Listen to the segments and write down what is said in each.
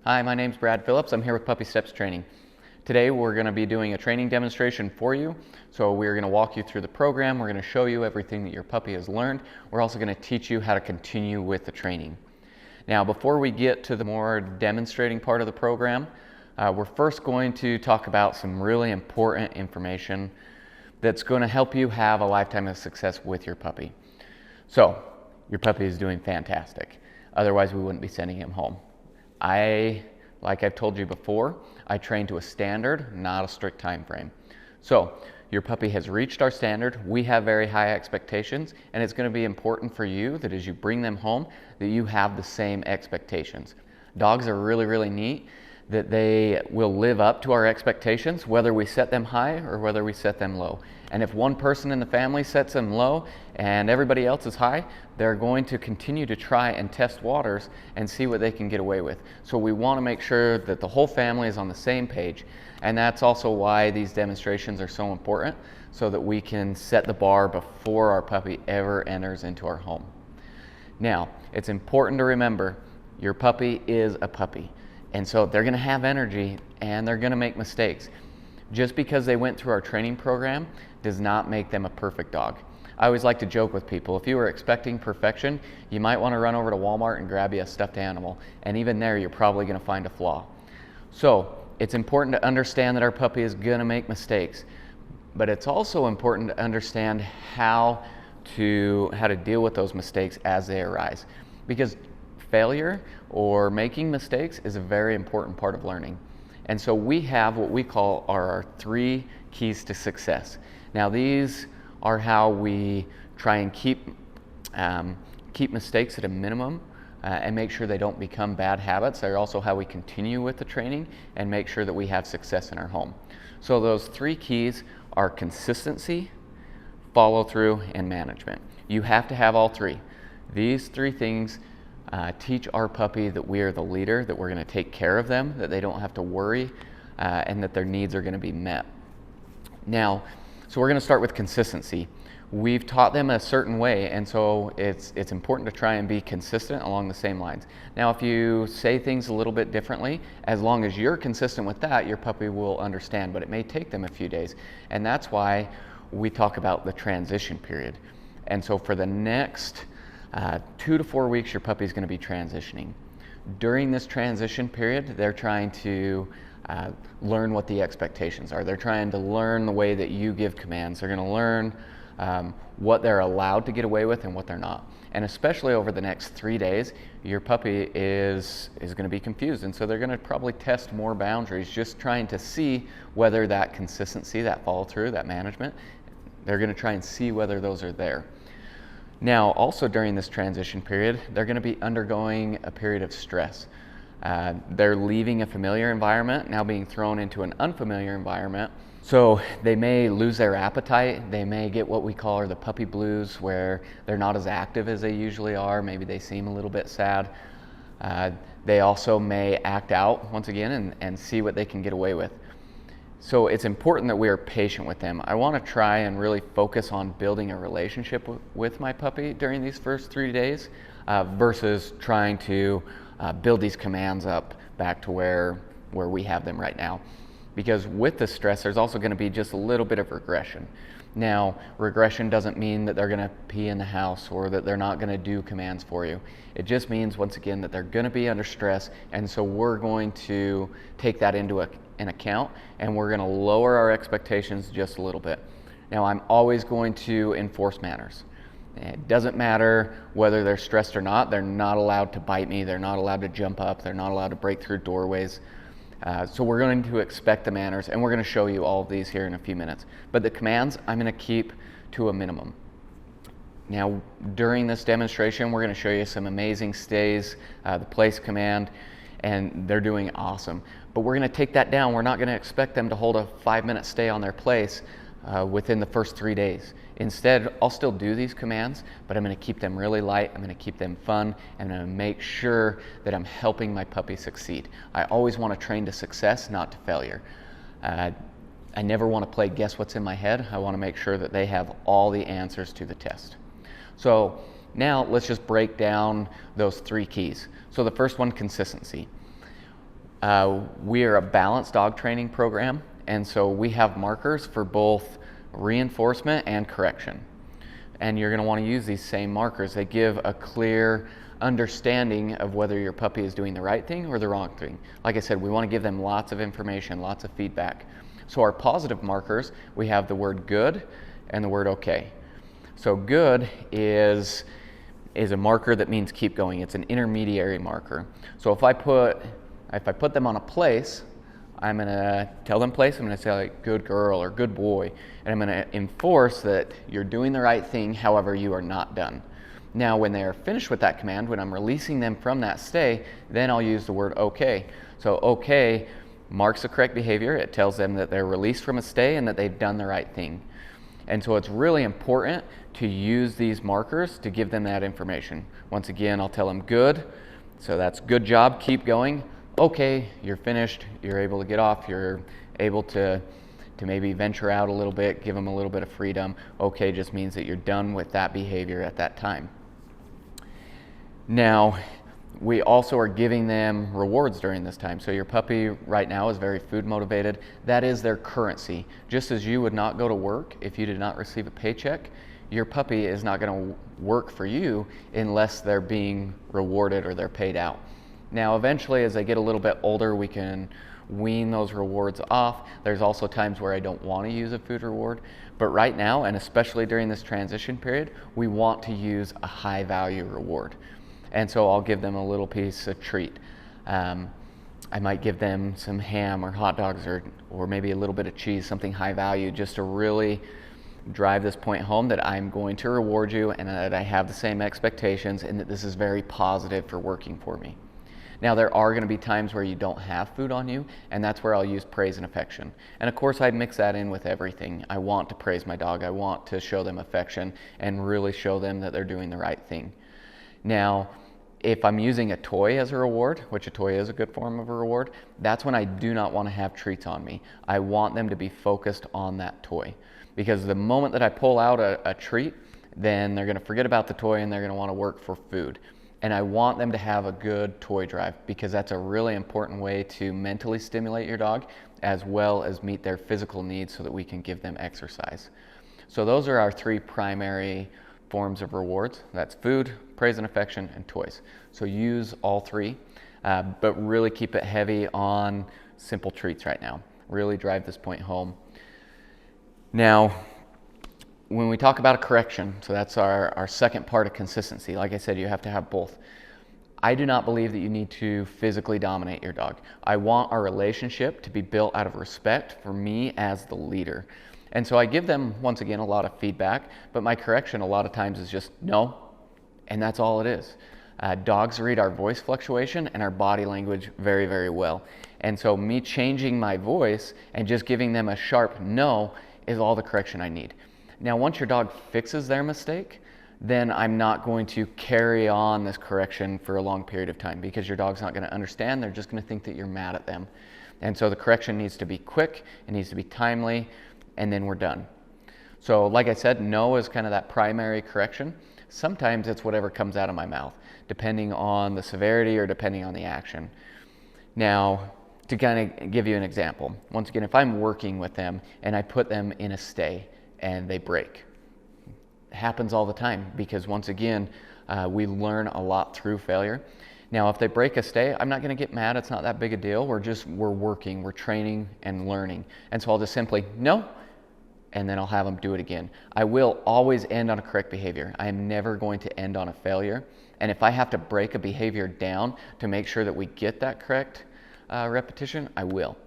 Hi, my name's Brad Phillips. I'm here with Puppy Steps Training. Today we're going to be doing a training demonstration for you. So we're going to walk you through the program. We're going to show you everything that your puppy has learned. We're also going to teach you how to continue with the training. Now, before we get to the more demonstrating part of the program, we're first going to talk about some really important information that's going to help you have a lifetime of success with your puppy. So, your puppy is doing fantastic. Otherwise, we wouldn't be sending him home. Like I've told you before, I train to a standard, not a strict time frame. So, your puppy has reached our standard. We have very high expectations, and it's going to be important for you that as you bring them home, that you have the same expectations. Dogs are really, really neat, that they will live up to our expectations, whether we set them high or whether we set them low. And if one person in the family sets them low and everybody else is high, they're going to continue to try and test waters and see what they can get away with. So we want to make sure that the whole family is on the same page. And that's also why these demonstrations are so important, so that we can set the bar before our puppy ever enters into our home. Now, it's important to remember, your puppy is a puppy. And so they're going to have energy and they're going to make mistakes. Just because they went through our training program does not make them a perfect dog. I always like to joke with people, if you were expecting perfection, you might want to run over to Walmart and grab you a stuffed animal. And even there, you're probably going to find a flaw. So it's important to understand that our puppy is going to make mistakes. But it's also important to understand how to deal with those mistakes as they arise. Because failure or making mistakes is a very important part of learning. And so we have what we call our 3 keys to success. Now these are how we try and keep mistakes at a minimum and make sure they don't become bad habits. They're also how we continue with the training and make sure that we have success in our home. So those 3 keys are consistency, follow through, and management. You have to have all 3. These 3 things teach our puppy that we are the leader, that we're going to take care of them, that they don't have to worry, and that their needs are going to be met. Now, so we're going to start with consistency. We've taught them a certain way, and so it's important to try and be consistent along the same lines. Now, if you say things a little bit differently, as long as you're consistent with that, your puppy will understand, but it may take them a few days. And that's why we talk about the transition period. And so for the next 2 to 4 weeks, your puppy is going to be transitioning. During this transition period, they're trying to learn what the expectations are. They're trying to learn the way that you give commands. They're going to learn what they're allowed to get away with and what they're not. And especially over the next 3 days, your puppy is going to be confused. And so they're going to probably test more boundaries, just trying to see whether that consistency, that follow through, that management, they're going to try and see whether those are there. Now, also during this transition period, they're going to be undergoing a period of stress. They're leaving a familiar environment, now being thrown into an unfamiliar environment. So they may lose their appetite. They may get what we call the puppy blues, where they're not as active as they usually are. Maybe they seem a little bit sad. They also may act out once again and see what they can get away with. So it's important that we are patient with them. I want to try and really focus on building a relationship with my puppy during these first 3 days versus trying to build these commands up back to where we have them right now. Because with the stress, there's also going to be just a little bit of regression. Now, regression doesn't mean that they're going to pee in the house or that they're not going to do commands for you. It just means, once again, that they're going to be under stress, and so we're going to take that into an account, and we're going to lower our expectations just a little bit. Now, I'm always going to enforce manners. It doesn't matter whether they're stressed or not. They're not allowed to bite me. They're not allowed to jump up. They're not allowed to break through doorways. So we're going to expect the manners, and we're going to show you all of these here in a few minutes. But the commands, I'm going to keep to a minimum. Now, during this demonstration, we're going to show you some amazing stays, the place command, and they're doing awesome. But we're going to take that down. We're not going to expect them to hold a 5-minute stay on their place within the first 3 days. Instead, I'll still do these commands, but I'm going to keep them really light. I'm going to keep them fun, and I'm going to make sure that I'm helping my puppy succeed. I always want to train to success, not to failure. I never want to play guess what's in my head. I want to make sure that they have all the answers to the test. So now let's just break down those 3 keys. So the first one, consistency. We are a balanced dog training program, and so we have markers for both reinforcement and correction. And you're going to want to use these same markers. They give a clear understanding of whether your puppy is doing the right thing or the wrong thing. Like I said, we want to give them lots of information, lots of feedback. So our positive markers, we have the word good and the word okay. So good is a marker that means keep going. It's an intermediary marker. So if I put them on a place, I'm going to tell them place. I'm going to say like good girl or good boy, and I'm going to enforce that you're doing the right thing. However, you are not done. Now, when they are finished with that command, when I'm releasing them from that stay, then I'll use the word okay. So okay marks the correct behavior. It tells them that they're released from a stay and that they've done the right thing. And so it's really important to use these markers to give them that information. Once again, I'll tell them good. So that's good job, keep going. Okay, you're finished, you're able to get off, you're able to maybe venture out a little bit, give them a little bit of freedom. Okay just means that you're done with that behavior at that time. Now, we also are giving them rewards during this time. So your puppy right now is very food motivated. That is their currency. Just as you would not go to work if you did not receive a paycheck, your puppy is not going to work for you unless they're being rewarded or they're paid out. Now, eventually, as they get a little bit older, we can wean those rewards off. There's also times where I don't want to use a food reward. But right now, and especially during this transition period, we want to use a high value reward. And so I'll give them a little piece of treat. I might give them some ham or hot dogs or maybe a little bit of cheese, something high value, just to really drive this point home that I'm going to reward you and that I have the same expectations and that this is very positive for working for me. Now, there are going to be times where you don't have food on you, and that's where I'll use praise and affection. And of course, I mix that in with everything. I want to praise my dog. I want to show them affection and really show them that they're doing the right thing. Now, if I'm using a toy as a reward, which a toy is a good form of a reward, that's when I do not want to have treats on me. I want them to be focused on that toy. Because the moment that I pull out a treat, then they're going to forget about the toy and they're going to want to work for food. And I want them to have a good toy drive because that's a really important way to mentally stimulate your dog as well as meet their physical needs so that we can give them exercise. So those are our three primary forms of rewards. That's food, praise and affection, and toys. So use all three, but really keep it heavy on simple treats right now. Really drive this point home. Now, when we talk about a correction, so that's our second part of consistency. Like I said, you have to have both. I do not believe that you need to physically dominate your dog. I want our relationship to be built out of respect for me as the leader. And so I give them, once again, a lot of feedback, but my correction a lot of times is just no, and that's all it is. Dogs read our voice fluctuation and our body language very, very well. And so me changing my voice and just giving them a sharp no is all the correction I need. Now, once your dog fixes their mistake, then I'm not going to carry on this correction for a long period of time because your dog's not going to understand. They're just going to think that you're mad at them. And so the correction needs to be quick, it needs to be timely, and then we're done. So like I said, no is kind of that primary correction. Sometimes it's whatever comes out of my mouth, depending on the severity or depending on the action. Now, to kind of give you an example, once again, if I'm working with them and I put them in a stay and they break, it happens all the time because once again, we learn a lot through failure. Now, if they break a stay, I'm not going to get mad. It's not that big a deal. We're working, we're training and learning. And so I'll just simply, no, and then I'll have them do it again. I will always end on a correct behavior. I am never going to end on a failure. And if I have to break a behavior down to make sure that we get that correct repetition, I will.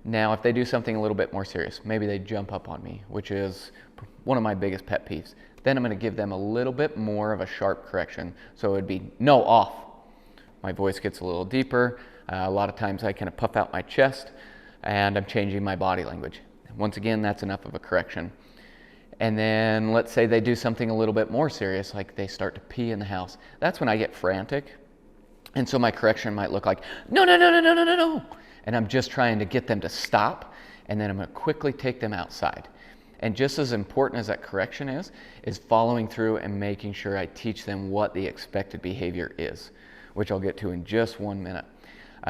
Now, if they do something a little bit more serious, maybe they jump up on me, which is one of my biggest pet peeves, then I'm going to give them a little bit more of a sharp correction. So it would be, no, off. My voice gets a little deeper. A lot of times I kind of puff out my chest and I'm changing my body language. Once again, that's enough of a correction. And then let's say they do something a little bit more serious, like they start to pee in the house. That's when I get frantic. And so my correction might look like, no, no, no, no, no, no, no, no. And I'm just trying to get them to stop. And then I'm going to quickly take them outside. And just as important as that correction is following through and making sure I teach them what the expected behavior is, which I'll get to in just 1 minute.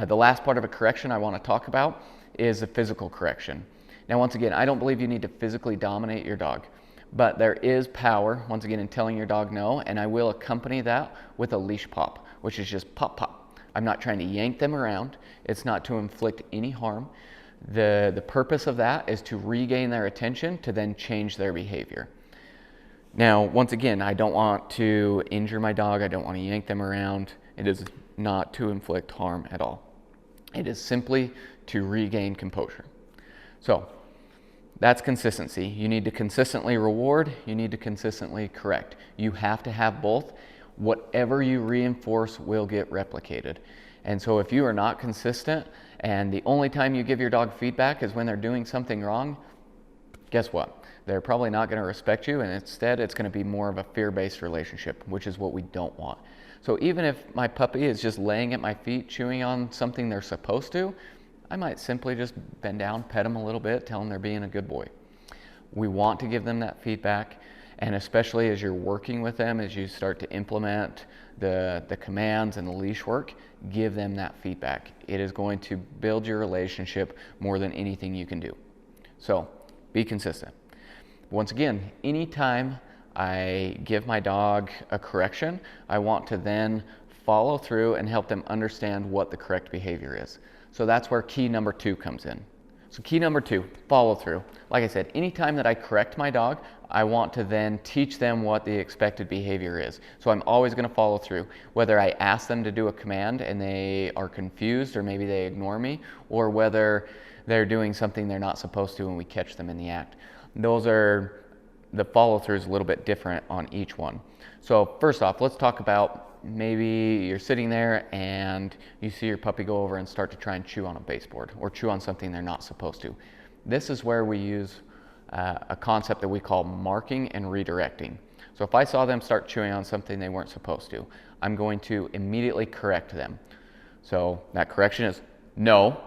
The last part of a correction I want to talk about is a physical correction. Now, once again, I don't believe you need to physically dominate your dog, but there is power, once again, in telling your dog no, and I will accompany that with a leash pop, which is just pop, pop. I'm not trying to yank them around. It's not to inflict any harm. The purpose of that is to regain their attention to then change their behavior. Now, once again, I don't want to injure my dog. I don't want to yank them around. It is not to inflict harm at all. It is simply to regain composure. So that's consistency. You need to consistently reward. You need to consistently correct. You have to have both. Whatever you reinforce will get replicated. And so if you are not consistent and the only time you give your dog feedback is when they're doing something wrong, guess what? They're probably not going to respect you, and instead it's going to be more of a fear-based relationship, which is what we don't want. So even if my puppy is just laying at my feet chewing on something they're supposed to, I might simply just bend down, pet them a little bit, tell them they're being a good boy. We want to give them that feedback, and especially as you're working with them, as you start to implement the commands and the leash work, give them that feedback. It is going to build your relationship more than anything you can do. So be consistent. Once again, anytime I give my dog a correction, I want to then follow through and help them understand what the correct behavior is. So that's where key number 2 comes in. So key number 2, follow through. Like I said, anytime that I correct my dog, I want to then teach them what the expected behavior is. So I'm always going to follow through. Whether I ask them to do a command and they are confused or maybe they ignore me, or whether they're doing something they're not supposed to and we catch them in the act. The follow through is a little bit different on each one. So first off, let's talk about maybe you're sitting there and you see your puppy go over and start to try and chew on a baseboard or chew on something they're not supposed to. This is where we use a concept that we call marking and redirecting. So if I saw them start chewing on something they weren't supposed to, I'm going to immediately correct them. So that correction is no.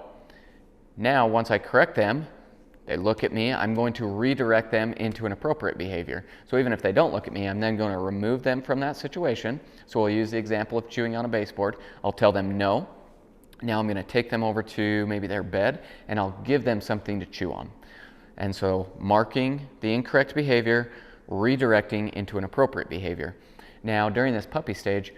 Now, once I correct them, they look at me, I'm going to redirect them into an appropriate behavior. So even if they don't look at me, I'm then going to remove them from that situation. So we'll use the example of chewing on a baseboard. I'll tell them no. Now I'm going to take them over to maybe their bed and I'll give them something to chew on. And so marking the incorrect behavior, redirecting into an appropriate behavior. Now during this puppy stage,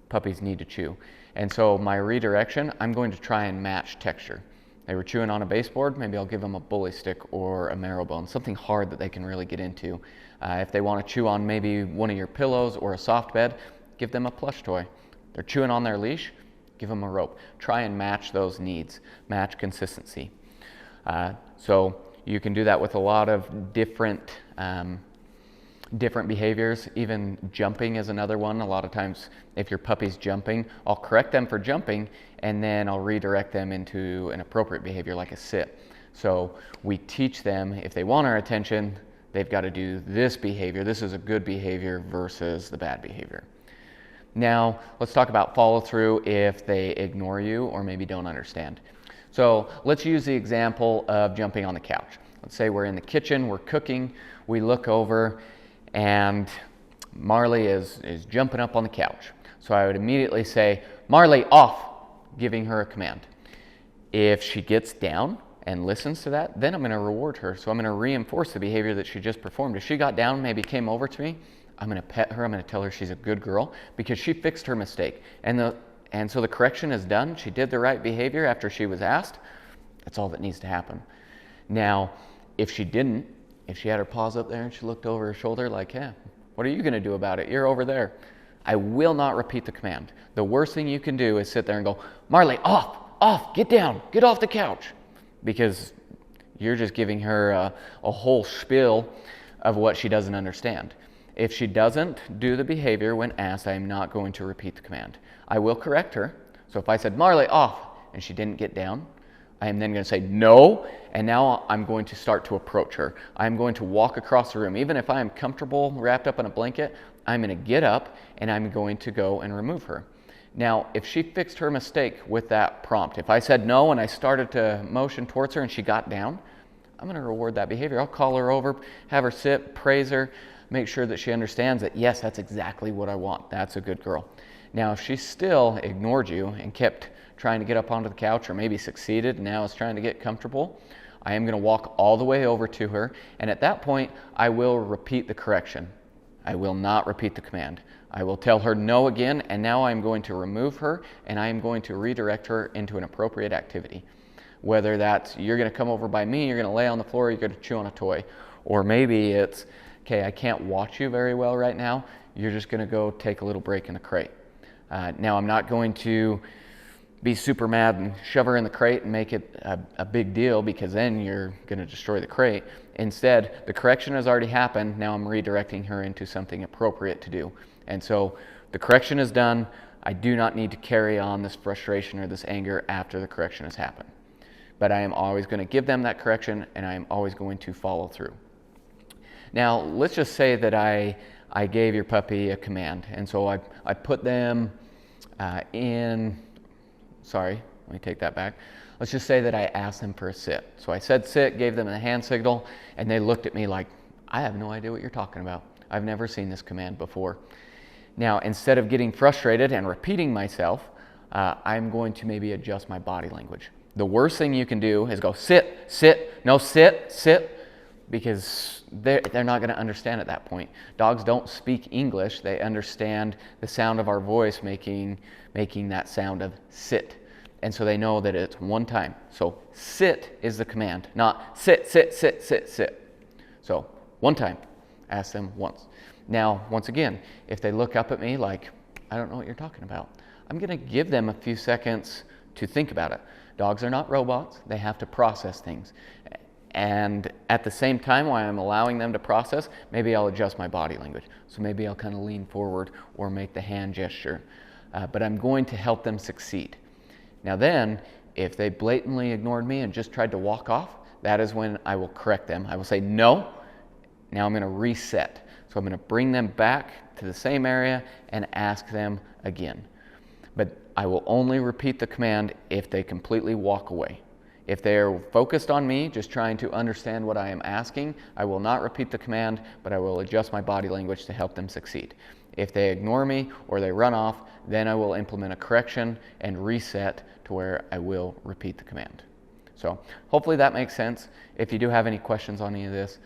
puppies need to chew. And so my redirection, I'm going to try and match texture. They were chewing on a baseboard, maybe I'll give them a bully stick or a marrow bone, something hard that they can really get into. If they want to chew on maybe one of your pillows or a soft bed, give them a plush toy. They're chewing on their leash, give them a rope. Try and match those needs, match consistency. So you can do that with a lot of different behaviors. Even jumping is another one. A lot of times if your puppy's jumping, I'll correct them for jumping and then I'll redirect them into an appropriate behavior like a sit. So we teach them, if they want our attention, they've got to do this behavior. This is a good behavior versus the bad behavior. Now let's talk about follow through if they ignore you or maybe don't understand. So let's use the example of jumping on the couch. Let's say we're in the kitchen, we're cooking, we look over and Marley is jumping up on the couch. So I would immediately say, Marley, off, giving her a command. If she gets down and listens to that, then I'm going to reward her. So I'm going to reinforce the behavior that she just performed. If she got down, maybe came over to me, I'm going to pet her. I'm going to tell her she's a good girl because she fixed her mistake. And so the correction is done. She did the right behavior after she was asked. That's all that needs to happen. Now, if she didn't, if she had her paws up there and she looked over her shoulder like, yeah, what are you going to do about it? You're over there. I will not repeat the command. The worst thing you can do is sit there and go, Marley, off, get down, get off the couch. Because you're just giving her a whole spiel of what she doesn't understand. If she doesn't do the behavior when asked, I am not going to repeat the command. I will correct her. So if I said, Marley, off, and she didn't get down, I am then going to say no, and now I'm going to start to approach her. I'm going to walk across the room. Even if I am comfortable wrapped up in a blanket, I'm going to get up and I'm going to go and remove her. Now, if she fixed her mistake with that prompt, if I said no and I started to motion towards her and she got down, I'm going to reward that behavior. I'll call her over, have her sit, praise her, make sure that she understands that, yes, that's exactly what I want. That's a good girl. Now, if she still ignored you and kept trying to get up onto the couch, or maybe succeeded and now is trying to get comfortable, I am going to walk all the way over to her, and at that point I will repeat the correction. I will not repeat the command. I will tell her no again, and now I'm going to remove her and I am going to redirect her into an appropriate activity. Whether that's you're going to come over by me, you're going to lay on the floor, you're going to chew on a toy, or maybe it's, okay, I can't watch you very well right now, you're just going to go take a little break in the crate. Now I'm not going to be super mad and shove her in the crate and make it a big deal, because then you're going to destroy the crate. Instead, the correction has already happened. Now I'm redirecting her into something appropriate to do. And so the correction is done. I do not need to carry on this frustration or this anger after the correction has happened. But I am always going to give them that correction, and I am always going to follow through. Now, let's just say that I gave your puppy a command, and so I put them in. Sorry, let me take that back. Let's just say that I asked them for a sit. So I said sit, gave them a hand signal, and they looked at me like, I have no idea what you're talking about. I've never seen this command before. Now, instead of getting frustrated and repeating myself, I'm going to maybe adjust my body language. The worst thing you can do is go sit, sit, no sit, sit, because they're not going to understand at that point. Dogs don't speak English. They understand the sound of our voice making that sound of sit. And so they know that it's one time. So sit is the command, not sit, sit, sit, sit, sit. So one time, ask them once. Now, once again, if they look up at me like, I don't know what you're talking about, I'm going to give them a few seconds to think about it. Dogs are not robots. They have to process things. And at the same time, while I'm allowing them to process, maybe I'll adjust my body language. So maybe I'll kind of lean forward or make the hand gesture. But I'm going to help them succeed. Now then, if they blatantly ignored me and just tried to walk off, that is when I will correct them. I will say, no, now I'm going to reset. So I'm going to bring them back to the same area and ask them again. But I will only repeat the command if they completely walk away. If they are focused on me, just trying to understand what I am asking, I will not repeat the command, but I will adjust my body language to help them succeed. If they ignore me or they run off, then I will implement a correction and reset to where I will repeat the command. So hopefully that makes sense. If you do have any questions on any of this,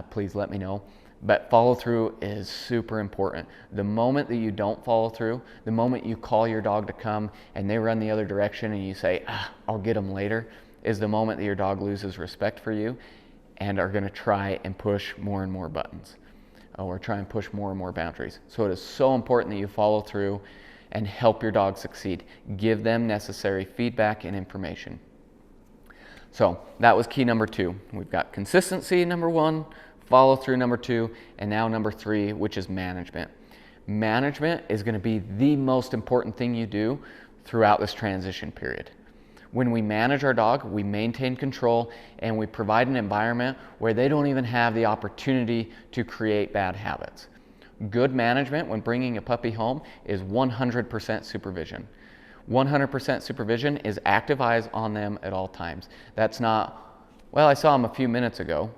please let me know. But follow through is super important. The moment that you don't follow through, the moment you call your dog to come and they run the other direction and you say, I'll get them later, is the moment that your dog loses respect for you and are going to try and push more and more buttons or try and push more and more boundaries. So it is so important that you follow through and help your dog succeed. Give them necessary feedback and information. So that was key number 2. We've got consistency, number 1, follow through, number 2, and now number 3, which is management. Management is going to be the most important thing you do throughout this transition period. When we manage our dog, we maintain control and we provide an environment where they don't even have the opportunity to create bad habits. Good management when bringing a puppy home is 100% supervision. 100% supervision is active eyes on them at all times. That's not, well, I saw them a few minutes ago.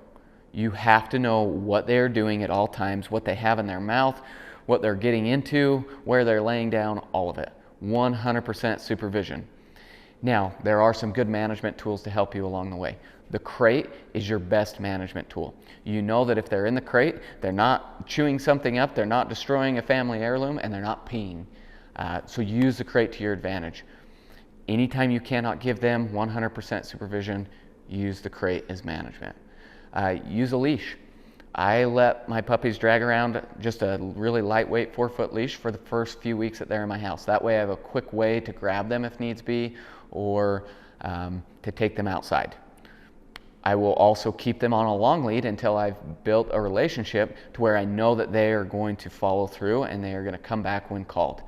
You have to know what they're doing at all times, what they have in their mouth, what they're getting into, where they're laying down, all of it. 100% supervision. Now, there are some good management tools to help you along the way. The crate is your best management tool. You know that if they're in the crate, they're not chewing something up, they're not destroying a family heirloom, and they're not peeing. So use the crate to your advantage. Anytime you cannot give them 100% supervision, use the crate as management. Use a leash. I let my puppies drag around just a really lightweight 4-foot leash for the first few weeks that they're in my house. That way I have a quick way to grab them if needs be, or to take them outside. I will also keep them on a long lead until I've built a relationship to where I know that they are going to follow through and they are going to come back when called.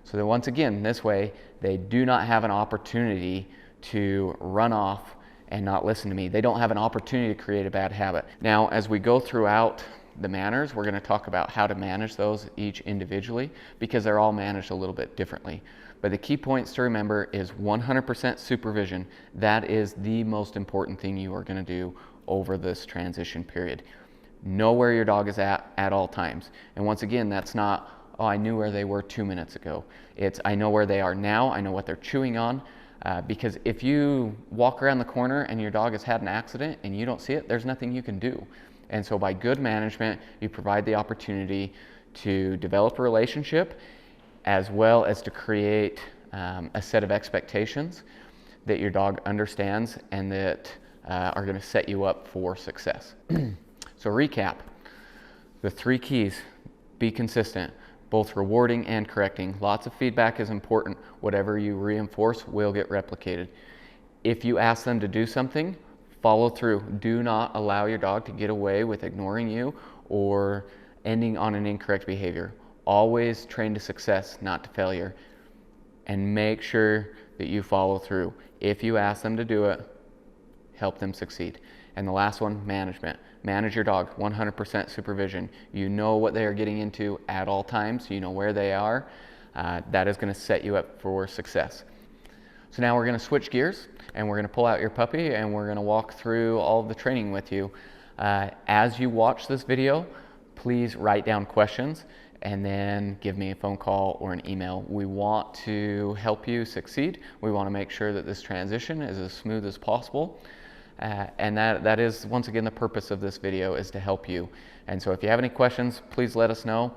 So that once again, this way, they do not have an opportunity to run off and not listen to me. They don't have an opportunity to create a bad habit. Now, as we go throughout the manners, we're going to talk about how to manage those each individually because they're all managed a little bit differently. But the key points to remember is 100% supervision. That is the most important thing you are going to do over this transition period. Know where your dog is at all times. And once again, that's not, oh, I knew where they were 2 minutes ago. It's, I know where they are now, I know what they're chewing on. Because if you walk around the corner and your dog has had an accident and you don't see it, there's nothing you can do. And so by good management, you provide the opportunity to develop a relationship as well as to create a set of expectations that your dog understands and that are going to set you up for success. So recap, the 3 keys: be consistent, both rewarding and correcting. Lots of feedback is important. Whatever you reinforce will get replicated. If you ask them to do something, follow through. Do not allow your dog to get away with ignoring you or ending on an incorrect behavior. Always train to success, not to failure. And make sure that you follow through. If you ask them to do it, help them succeed. And the last one, management. Manage your dog, 100% supervision. You know what they are getting into at all times. You know where they are. That is going to set you up for success. So now we're going to switch gears and we're going to pull out your puppy and we're going to walk through all of the training with you. As you watch this video, please write down questions and then give me a phone call or an email. We want to help you succeed. We want to make sure that this transition is as smooth as possible. And that is, once again, the purpose of this video is to help you. And so if you have any questions, please let us know.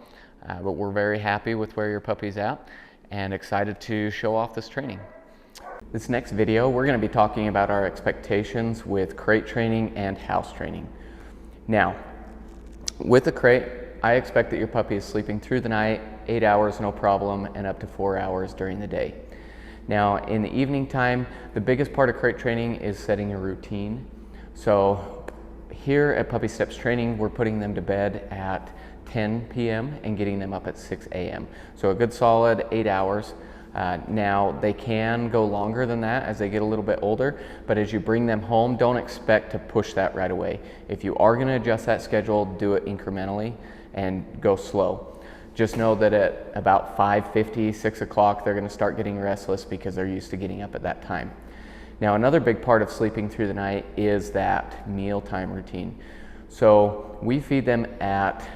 But we're very happy with where your puppy's at and excited to show off this training. This next video, we're going to be talking about our expectations with crate training and house training. Now, with the crate, I expect that your puppy is sleeping through the night, 8 hours, no problem, and up to 4 hours during the day. Now, in the evening time, the biggest part of crate training is setting a routine. So here at Puppy Steps Training, we're putting them to bed at 10 p.m. and getting them up at 6 a.m. So a good solid 8 hours. Now, they can go longer than that as they get a little bit older, but as you bring them home, don't expect to push that right away. If you are going to adjust that schedule, do it incrementally and go slow. Just know that at about 5:50, 6 o'clock, they're going to start getting restless because they're used to getting up at that time. Now, another big part of sleeping through the night is that mealtime routine. So we feed them at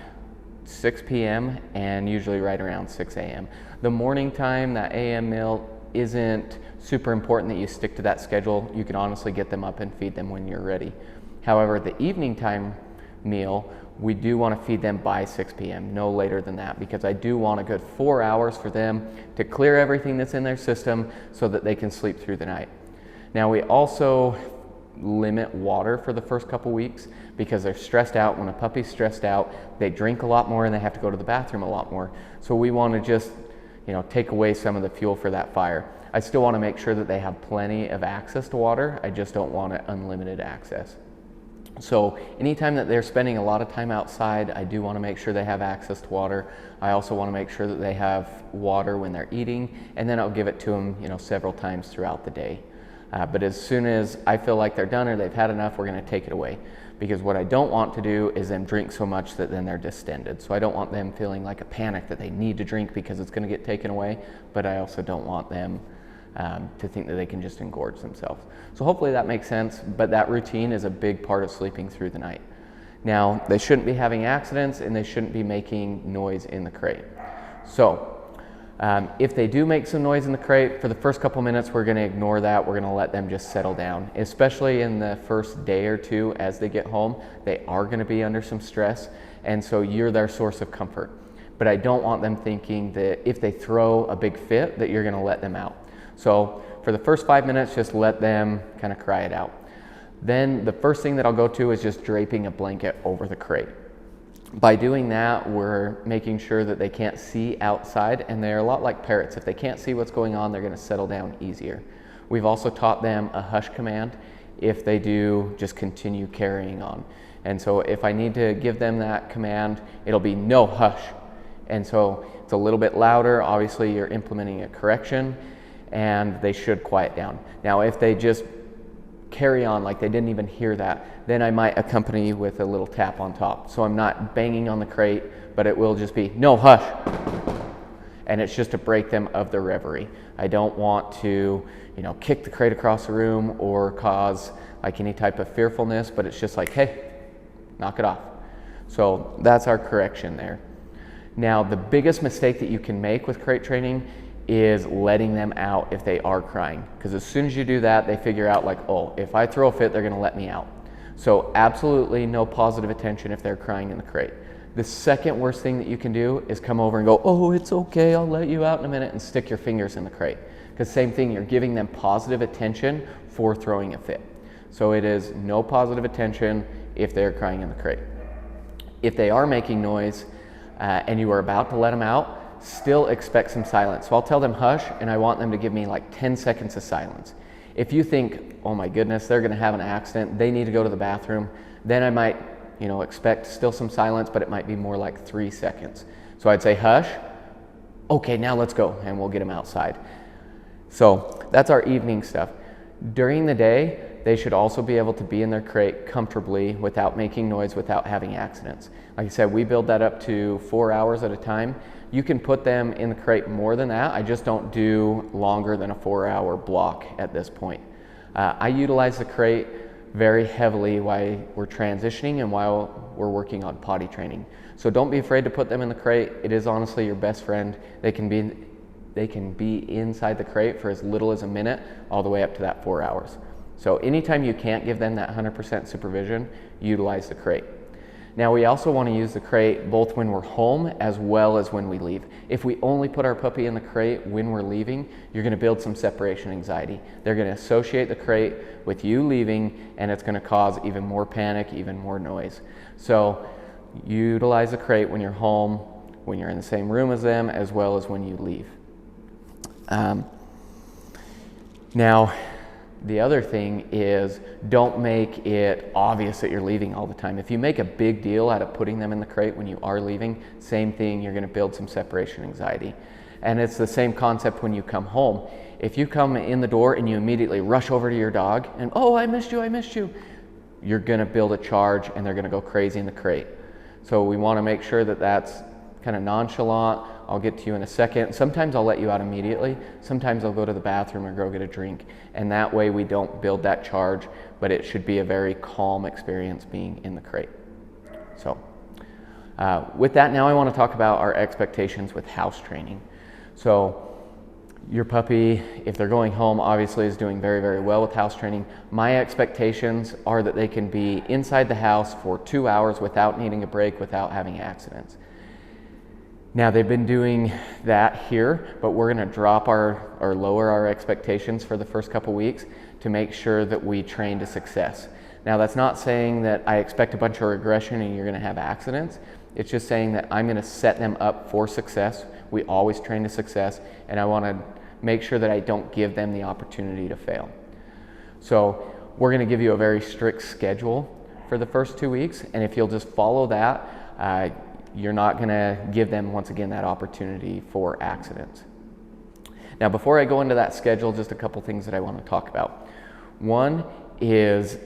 6 p.m. and usually right around 6 a.m. The morning time, that a.m. meal, isn't super important that you stick to that schedule. You can honestly get them up and feed them when you're ready. However, the evening time meal, we do want to feed them by 6 p.m., no later than that, because I do want a good 4 hours for them to clear everything that's in their system so that they can sleep through the night. Now, we also limit water for the first couple weeks because they're stressed out. When a puppy's stressed out, they drink a lot more and they have to go to the bathroom a lot more. So we want to just, take away some of the fuel for that fire. I still want to make sure that they have plenty of access to water. I just don't want unlimited access. So anytime that they're spending a lot of time outside, I do want to make sure they have access to water. I also want to make sure that they have water when they're eating, and then I'll give it to them, several times throughout the day. But as soon as I feel like they're done or they've had enough, we're going to take it away. Because what I don't want to do is them drink so much that then they're distended. So I don't want them feeling like a panic that they need to drink because it's going to get taken away, but I also don't want them to think that they can just engorge themselves. So hopefully that makes sense, but that routine is a big part of sleeping through the night. Now, they shouldn't be having accidents and they shouldn't be making noise in the crate. So if they do make some noise in the crate, for the first couple minutes, we're going to ignore that. We're going to let them just settle down, especially in the first day or two as they get home. They are going to be under some stress, and so you're their source of comfort. But I don't want them thinking that if they throw a big fit, that you're going to let them out. So for the first 5 minutes, just let them kind of cry it out. Then the first thing that I'll go to is just draping a blanket over the crate. By doing that, we're making sure that they can't see outside, and they're a lot like parrots. If they can't see what's going on, they're going to settle down easier. We've also taught them a hush command. If they do, just continue carrying on. And so if I need to give them that command, it'll be no hush. And so it's a little bit louder. Obviously, you're implementing a correction, and they should quiet down. Now, if they just carry on like they didn't even hear that, then I might accompany with a little tap on top. So I'm not banging on the crate, but it will just be no hush. And it's just to break them of their reverie. I don't want to, kick the crate across the room or cause like any type of fearfulness, but it's just like, hey, knock it off. So that's our correction there. Now, the biggest mistake that you can make with crate training is letting them out if they are crying. Because as soon as you do that, they figure out like, oh, if I throw a fit, they're gonna let me out. So absolutely no positive attention if they're crying in the crate. The second worst thing that you can do is come over and go, oh, it's okay, I'll let you out in a minute, and stick your fingers in the crate. Because same thing, you're giving them positive attention for throwing a fit. So it is no positive attention if they're crying in the crate. If they are making noise and you are about to let them out, still expect some silence. So I'll tell them hush, and I want them to give me like 10 seconds of silence. If you think, oh my goodness, they're gonna have an accident, they need to go to the bathroom, then I might expect still some silence, but it might be more like 3 seconds. So I'd say hush, okay, now let's go, and we'll get them outside. So that's our evening stuff. During the day, they should also be able to be in their crate comfortably without making noise, without having accidents. Like I said, we build that up to 4 hours at a time. You can put them in the crate more than that. I just don't do longer than a 4-hour block at this point. I utilize the crate very heavily while we're transitioning and while we're working on potty training. So don't be afraid to put them in the crate. It is honestly your best friend. They can be inside the crate for as little as a minute, all the way up to that 4 hours. So anytime you can't give them that 100% supervision, utilize the crate. Now we also want to use the crate both when we're home as well as when we leave. If we only put our puppy in the crate when we're leaving, you're going to build some separation anxiety. They're going to associate the crate with you leaving, and it's going to cause even more panic, even more noise. So utilize the crate when you're home, when you're in the same room as them, as well as when you leave. Now, the other thing is, don't make it obvious that you're leaving all the time. If you make a big deal out of putting them in the crate when you are leaving, same thing, you're going to build some separation anxiety. And it's the same concept when you come home. If you come in the door and you immediately rush over to your dog and, oh, I missed you, you're going to build a charge and they're going to go crazy in the crate. So we want to make sure that that's kind of nonchalant. I'll get to you in a second. Sometimes I'll let you out immediately. Sometimes I'll go to the bathroom or go get a drink. And that way we don't build that charge, but it should be a very calm experience being in the crate. So with that, now I want to talk about our expectations with house training. So your puppy, if they're going home, obviously is doing very, very well with house training. My expectations are that they can be inside the house for 2 hours without needing a break, without having accidents. Now they've been doing that here, but we're going to drop or lower our expectations for the first couple weeks to make sure that we train to success. Now that's not saying that I expect a bunch of regression and you're going to have accidents. It's just saying that I'm going to set them up for success. We always train to success, and I want to make sure that I don't give them the opportunity to fail. So we're going to give you a very strict schedule for the first 2 weeks, and if you'll just follow that, you're not going to give them, once again, that opportunity for accidents. Now, before I go into that schedule, just a couple things that I want to talk about. One is,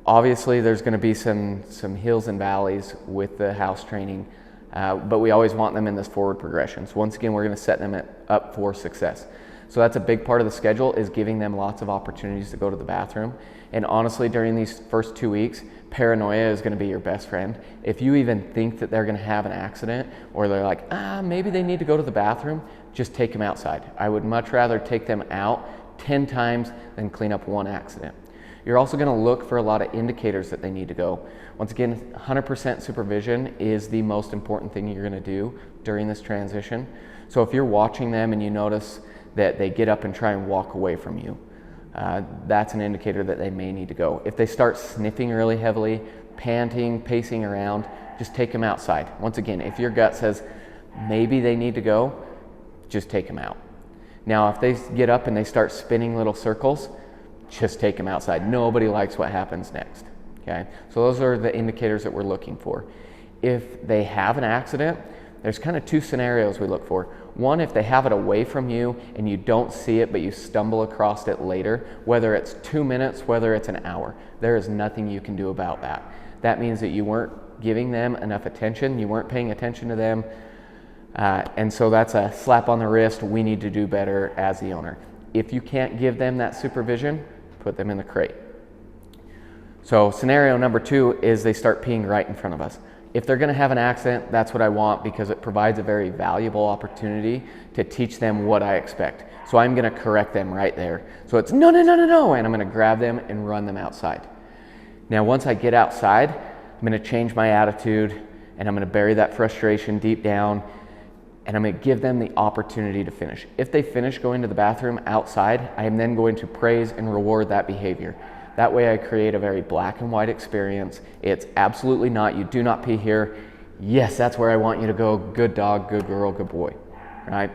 obviously, there's going to be some hills and valleys with the house training, but we always want them in this forward progression. So once again, we're going to set them up for success. So that's a big part of the schedule, is giving them lots of opportunities to go to the bathroom. And honestly, during these first 2 weeks, paranoia is going to be your best friend. If you even think that they're going to have an accident, or they're like, maybe they need to go to the bathroom, just take them outside. I would much rather take them out 10 times than clean up one accident. You're also going to look for a lot of indicators that they need to go. Once again, 100% supervision is the most important thing you're going to do during this transition. So if you're watching them and you notice that they get up and try and walk away from you, that's an indicator that they may need to go. If they start sniffing really heavily, panting, pacing around, just take them outside. Once again, if your gut says maybe they need to go, just take them out. Now, if they get up and they start spinning little circles, just take them outside. Nobody likes what happens next. Okay? So those are the indicators that we're looking for. If they have an accident, there's kind of two scenarios we look for. One, if they have it away from you and you don't see it, but you stumble across it later, whether it's 2 minutes, whether it's an hour, there is nothing you can do about that. That means that you weren't giving them enough attention, you weren't paying attention to them, and so that's a slap on the wrist. We need to do better as the owner. If you can't give them that supervision, put them in the crate. So scenario number 2 is they start peeing right in front of us. If they're going to have an accident, that's what I want, because it provides a very valuable opportunity to teach them what I expect. So I'm going to correct them right there. So it's no, no, no, no, no, and I'm going to grab them and run them outside. Now, once I get outside, I'm going to change my attitude, and I'm going to bury that frustration deep down, and I'm going to give them the opportunity to finish. If they finish going to the bathroom outside, I am then going to praise and reward that behavior. That way I create a very black and white experience. It's absolutely not, you do not pee here. Yes, that's where I want you to go. Good dog, good girl, good boy, right?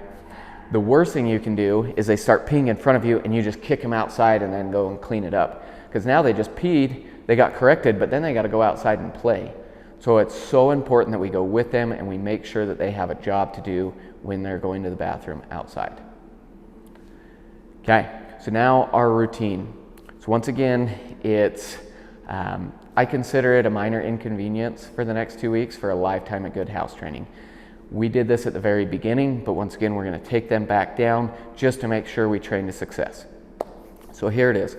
The worst thing you can do is they start peeing in front of you and you just kick them outside and then go and clean it up. Because now they just peed, they got corrected, but then they got to go outside and play. So it's so important that we go with them and we make sure that they have a job to do when they're going to the bathroom outside. Okay, so now our routine. So once again, it's, I consider it a minor inconvenience for the next 2 weeks for a lifetime of good house training. We did this at the very beginning, but once again, we're going to take them back down just to make sure we train to success. So here it is.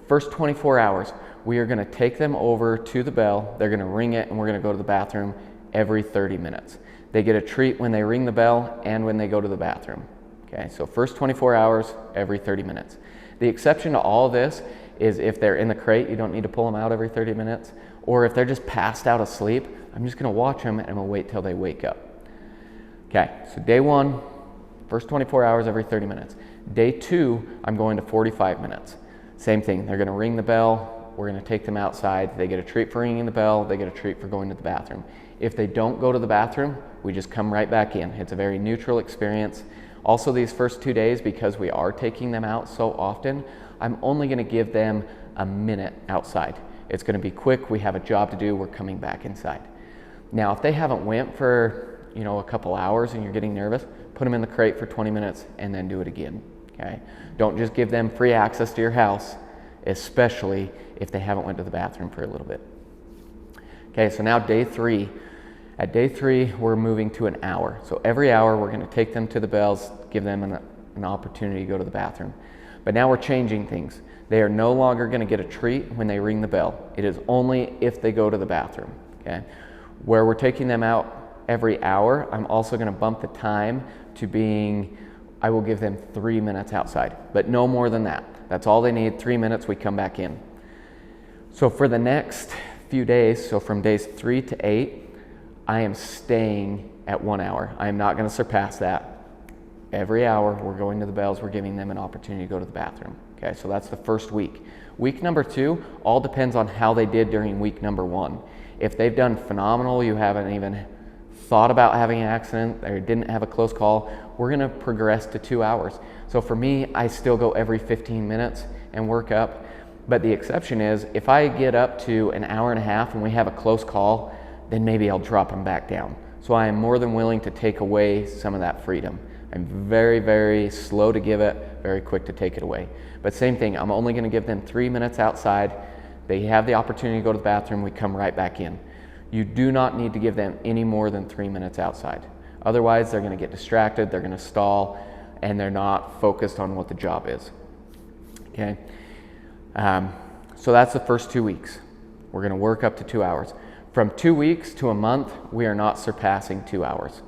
First 24 hours, we are going to take them over to the bell. They're going to ring it, and we're going to go to the bathroom every 30 minutes. They get a treat when they ring the bell and when they go to the bathroom. Okay, so first 24 hours, every 30 minutes. The exception to all of this is if they're in the crate, you don't need to pull them out every 30 minutes. Or if they're just passed out asleep, I'm just going to watch them and I'm going to wait till they wake up. Okay, so day 1, first 24 hours every 30 minutes. Day 2, I'm going to 45 minutes. Same thing, they're going to ring the bell, we're going to take them outside, they get a treat for ringing the bell, they get a treat for going to the bathroom. If they don't go to the bathroom, we just come right back in. It's a very neutral experience. Also, these first 2 days, because we are taking them out so often, I'm only going to give them a minute outside. It's going to be quick, we have a job to do, we're coming back inside. Now, if they haven't went for a couple hours and you're getting nervous, put them in the crate for 20 minutes and then do it again. Okay? Don't just give them free access to your house, especially if they haven't went to the bathroom for a little bit. Okay, so now day 3. At day 3, we're moving to an hour. So every hour, we're going to take them to the bells, give them an opportunity to go to the bathroom. But now we're changing things. They are no longer going to get a treat when they ring the bell. It is only if they go to the bathroom. Okay? Where we're taking them out every hour, I'm also going to bump the time to being, I will give them 3 minutes outside, but no more than that. That's all they need, 3 minutes, we come back in. So for the next few days, so from days 3 to 8, I am staying at 1 hour. I am not going to surpass that. Every hour, we're going to the bells, we're giving them an opportunity to go to the bathroom. Okay, so that's the first week. Week number 2, all depends on how they did during week number 1. If they've done phenomenal, you haven't even thought about having an accident, or didn't have a close call, we're going to progress to 2 hours. So for me, I still go every 15 minutes and work up. But the exception is, if I get up to an hour and a half and we have a close call, then maybe I'll drop them back down. So I am more than willing to take away some of that freedom. I'm very, very slow to give it, very quick to take it away. But same thing, I'm only going to give them 3 minutes outside. They have the opportunity to go to the bathroom, we come right back in. You do not need to give them any more than 3 minutes outside. Otherwise, they're going to get distracted, they're going to stall, and they're not focused on what the job is. Okay? So that's the first 2 weeks. We're going to work up to 2 hours. From 2 weeks to a month, we are not surpassing 2 hours.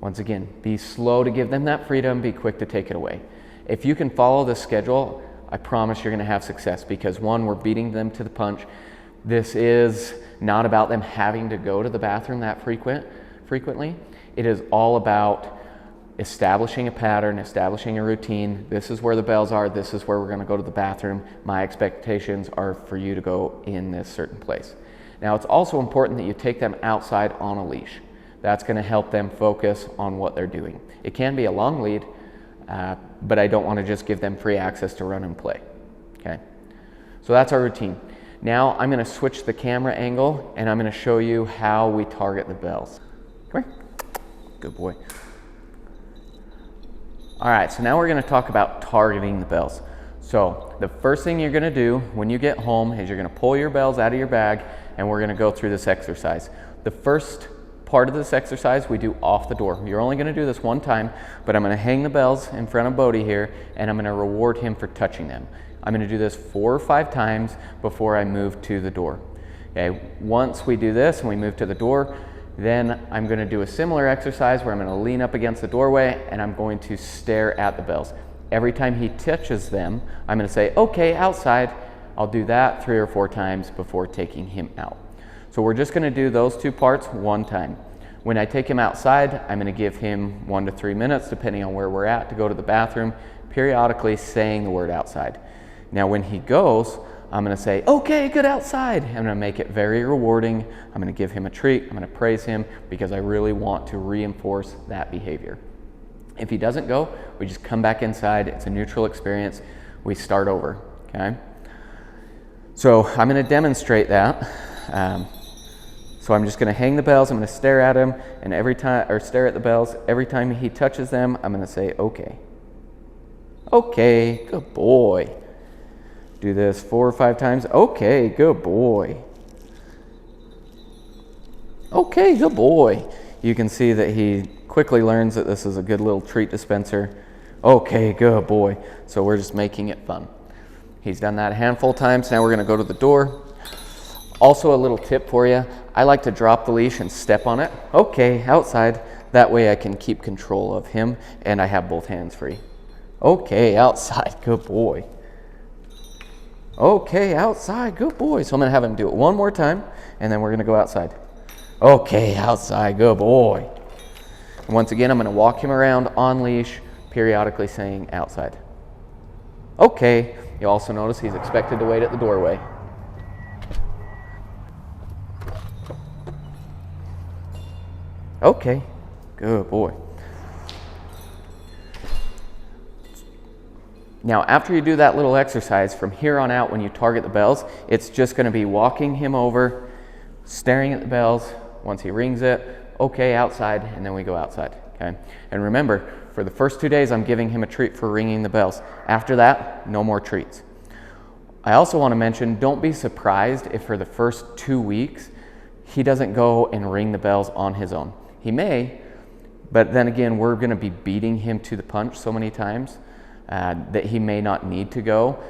Once again, be slow to give them that freedom, be quick to take it away. If you can follow this schedule, I promise you're going to have success, because 1, we're beating them to the punch. This is not about them having to go to the bathroom that frequently. It is all about establishing a pattern, establishing a routine. This is where the bells are, this is where we're going to go to the bathroom. My expectations are for you to go in this certain place. Now, it's also important that you take them outside on a leash. That's going to help them focus on what they're doing. It can be a long lead, but I don't want to just give them free access to run and play. Okay, so that's our routine. Now I'm going to switch the camera angle and I'm going to show you how we target the bells. Come here. Good boy. All right, so now we're going to talk about targeting the bells. So the first thing you're going to do when you get home is you're going to pull your bells out of your bag, and we're going to go through this exercise. The first part of this exercise we do off the door. You're only going to do this one time, but I'm going to hang the bells in front of Bodhi here, and I'm going to reward him for touching them. I'm going to do this 4 or 5 times before I move to the door. Okay, once we do this and we move to the door, Then I'm going to do a similar exercise where I'm going to lean up against the doorway and I'm going to stare at the bells. Every time he touches them, I'm going to say, okay, outside. I'll do that 3 or 4 times before taking him out. So we're just going to do those 2 parts one time. When I take him outside, I'm going to give him 1 to 3 minutes, depending on where we're at, to go to the bathroom, periodically saying the word outside. Now when he goes, I'm going to say, okay, good outside. I'm going to make it very rewarding. I'm going to give him a treat. I'm going to praise him because I really want to reinforce that behavior. If he doesn't go, we just come back inside. It's a neutral experience. We start over, okay? So I'm going to demonstrate that. So I'm just going to hang the bells. I'm going to stare at him, and stare at the bells. Every time he touches them, I'm going to say, okay. Okay, good boy. Do this 4 or 5 times. Okay, good boy. Okay, good boy. You can see that he quickly learns that this is a good little treat dispenser. Okay, good boy. So we're just making it fun. He's done that a handful of times. Now we're going to go to the door. Also a little tip for you. I like to drop the leash and step on it. Okay, outside. That way I can keep control of him and I have both hands free. Okay, outside. Good boy. Okay, outside. Good boy. So I'm going to have him do it 1 more time and then we're going to go outside. Okay, outside. Good boy. And once again, I'm going to walk him around on leash, periodically saying outside. Okay. You also notice he's expected to wait at the doorway. Okay, good boy. Now, after you do that little exercise, from here on out, when you target the bells, it's just going to be walking him over, staring at the bells. Once he rings it, okay, outside, and then we go outside, okay? And remember, for the first 2 days, I'm giving him a treat for ringing the bells. After that, no more treats. I also want to mention, don't be surprised if for the first 2 weeks, he doesn't go and ring the bells on his own. He may, but then again, we're going to be beating him to the punch so many times that he may not need to go.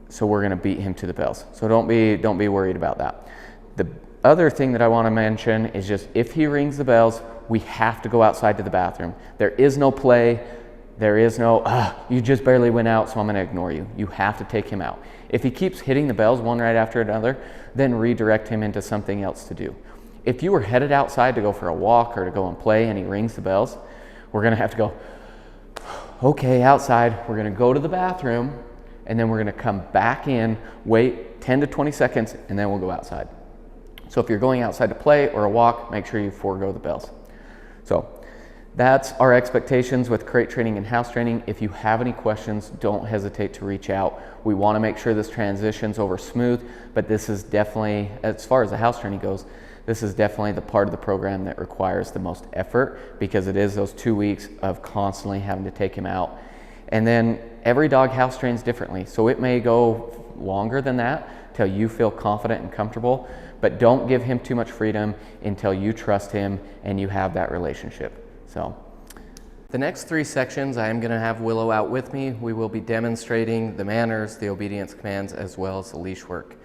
So we're going to beat him to the bells. So don't be worried about that. The other thing that I want to mention is just if he rings the bells, we have to go outside to the bathroom. There is no play. There is no, you just barely went out, so I'm going to ignore you. You have to take him out. If he keeps hitting the bells one right after another, then redirect him into something else to do. If you were headed outside to go for a walk or to go and play and he rings the bells, we're going to have to go, okay, outside. We're going to go to the bathroom, and then we're going to come back in, wait 10 to 20 seconds, and then we'll go outside. So if you're going outside to play or a walk, make sure you forego the bells. So that's our expectations with crate training and house training. If you have any questions, don't hesitate to reach out. We want to make sure this transitions over smooth, but this is definitely, as far as the house training goes, this is definitely the part of the program that requires the most effort because it is those 2 weeks of constantly having to take him out. And then every dog house trains differently. So it may go longer than that till you feel confident and comfortable, but don't give him too much freedom until you trust him and you have that relationship. So the next 3 sections, I am going to have Willow out with me. We will be demonstrating the manners, the obedience commands, as well as the leash work.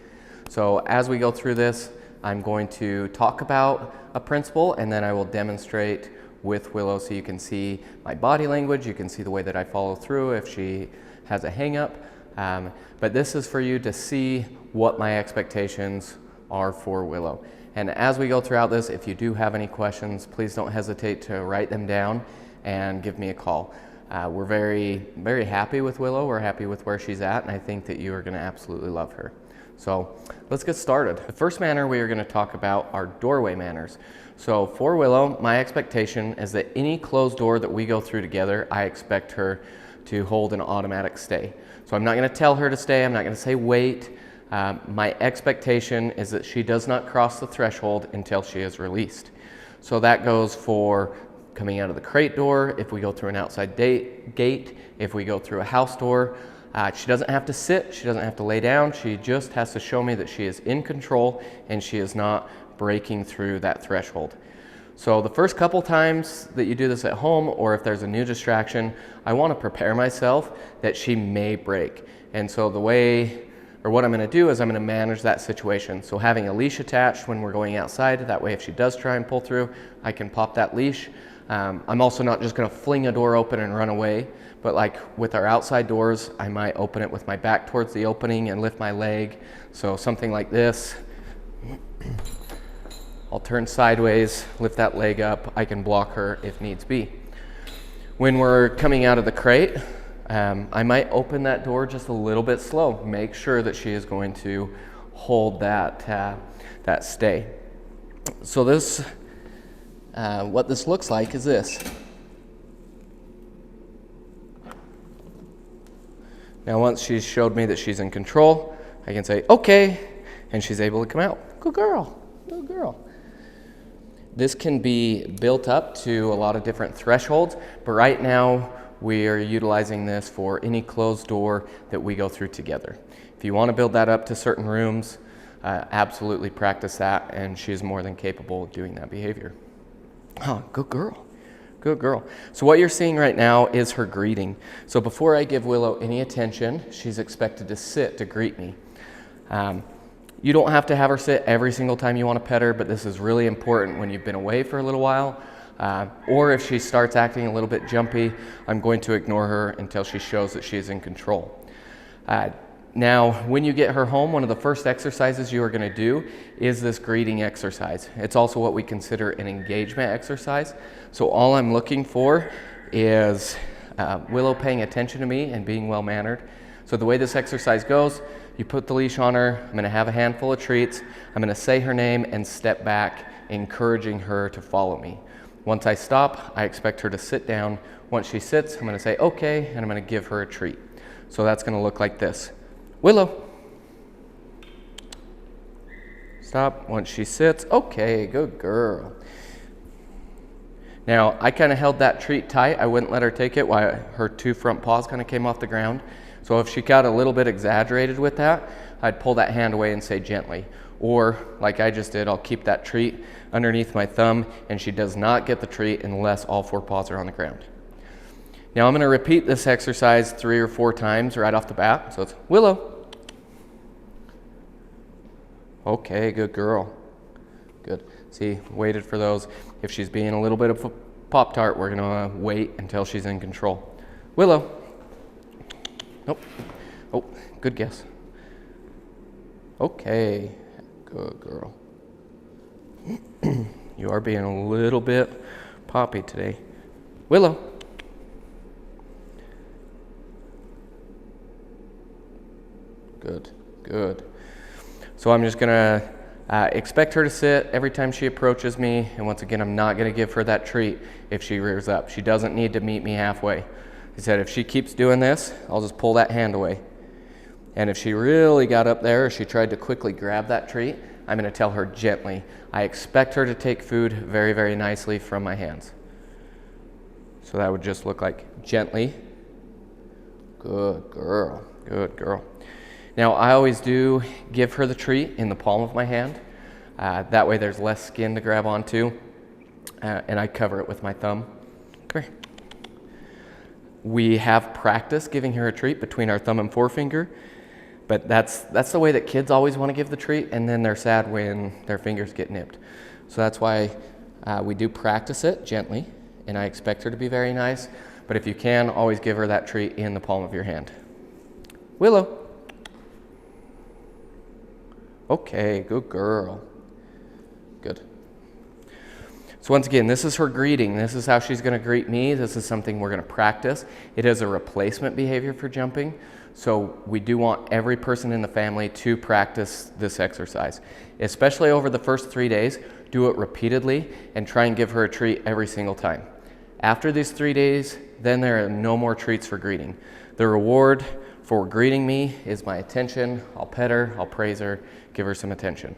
So as we go through this, I'm going to talk about a principle and then I will demonstrate with Willow so you can see my body language, you can see the way that I follow through if she has a hang up. But this is for you to see what my expectations are for Willow. And as we go throughout this, if you do have any questions, please don't hesitate to write them down and give me a call. We're very, very happy with Willow. We're happy with where she's at, and I think that you are going to absolutely love her. So let's get started. The first manner we are going to talk about are doorway manners. So for Willow, my expectation is that any closed door that we go through together, I expect her to hold an automatic stay. So I'm not going to tell her to stay. I'm not going to say wait. My expectation is that she does not cross the threshold until she is released. So that goes for coming out of the crate door, if we go through an outside gate, if we go through a house door. She doesn't have to sit, she doesn't have to lay down, she just has to show me that she is in control and she is not breaking through that threshold. So the first couple times that you do this at home, or if there's a new distraction, I want to prepare myself that she may break. And so or what I'm going to do is I'm going to manage that situation. So having a leash attached when we're going outside, that way if she does try and pull through, I can pop that leash. I'm also not just going to fling a door open and run away, but like with our outside doors, I might open it with my back towards the opening and lift my leg. So something like this. I'll turn sideways, lift that leg up. I can block her if needs be. When we're coming out of the crate, I might open that door just a little bit slow. Make sure that she is going to hold that stay. So this, what this looks like is this. Now once she's showed me that she's in control, I can say, okay, and she's able to come out. Good girl, good girl. This can be built up to a lot of different thresholds, but right now we are utilizing this for any closed door that we go through together. If you want to build that up to certain rooms, absolutely practice that, and she is more than capable of doing that behavior. Oh, good girl. Good girl. So what you're seeing right now is her greeting. So before I give Willow any attention, she's expected to sit to greet me. You don't have to have her sit every single time you want to pet her, but this is really important when you've been away for a little while. Or if she starts acting a little bit jumpy, I'm going to ignore her until she shows that she is in control. Now, when you get her home, one of the first exercises you are going to do is this greeting exercise. It's also what we consider an engagement exercise. So all I'm looking for is Willow paying attention to me and being well-mannered. So the way this exercise goes, you put the leash on her, I'm going to have a handful of treats, I'm going to say her name and step back, encouraging her to follow me. Once I stop, I expect her to sit down. Once she sits, I'm going to say okay, and I'm going to give her a treat. So that's going to look like this. Willow. Stop. Once she sits, okay, good girl. Now, I kind of held that treat tight. I wouldn't let her take it while her two front paws kind of came off the ground. So if she got a little bit exaggerated with that, I'd pull that hand away and say gently. Or, like I just did, I'll keep that treat underneath my thumb, and she does not get the treat unless all four paws are on the ground. Now I'm going to repeat this exercise 3 or 4 times right off the bat. So it's Willow. Okay, good girl. Good. See, waited for those. If she's being a little bit of a Pop-Tart, we're going to wait until she's in control. Willow. Nope. Oh, good guess. Okay, good girl. You are being a little bit poppy today. Willow. Good, good. So I'm just gonna expect her to sit every time she approaches me, and once again, I'm not gonna give her that treat if she rears up. She doesn't need to meet me halfway. He said if she keeps doing this, I'll just pull that hand away. And if she really got up there or she tried to quickly grab that treat, I'm going to tell her gently. I expect her to take food very, very nicely from my hands. So that would just look like gently. Good girl, good girl. Now I always do give her the treat in the palm of my hand. That way there's less skin to grab onto. And I cover it with my thumb. Come here. We have practiced giving her a treat between our thumb and forefinger. But that's the way that kids always want to give the treat, and then they're sad when their fingers get nipped. So that's why we do practice it gently, and I expect her to be very nice. But if you can, always give her that treat in the palm of your hand. Willow. Okay, good girl. Good. So once again, this is her greeting. This is how she's going to greet me. This is something we're going to practice. It is a replacement behavior for jumping. So we do want every person in the family to practice this exercise, especially over the first 3 days. Do it repeatedly and try and give her a treat every single time. After these 3 days, then there are no more treats for greeting. The reward for greeting me is my attention. I'll pet her, I'll praise her, give her some attention.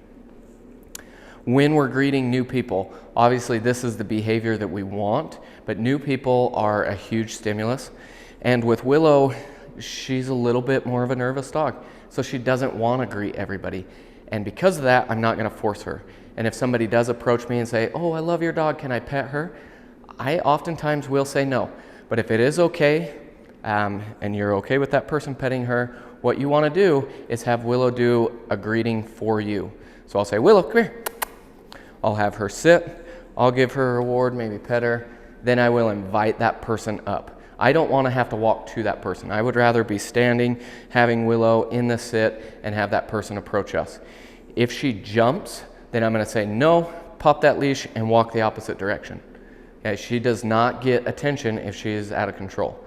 When we're greeting new people, obviously this is the behavior that we want, but new people are a huge stimulus. And with Willow, she's a little bit more of a nervous dog, so she doesn't want to greet everybody. And because of that, I'm not going to force her. And if somebody does approach me and say, oh, I love your dog, can I pet her? I oftentimes will say no. But if it is okay, and you're okay with that person petting her, what you want to do is have Willow do a greeting for you. So I'll say, Willow, come here. I'll have her sit. I'll give her a reward, maybe pet her. Then I will invite that person up. I don't want to have to walk to that person. I would rather be standing, having Willow in the sit, and have that person approach us. If she jumps, then I'm going to say, no, pop that leash and walk the opposite direction. Okay, she does not get attention if she is out of control.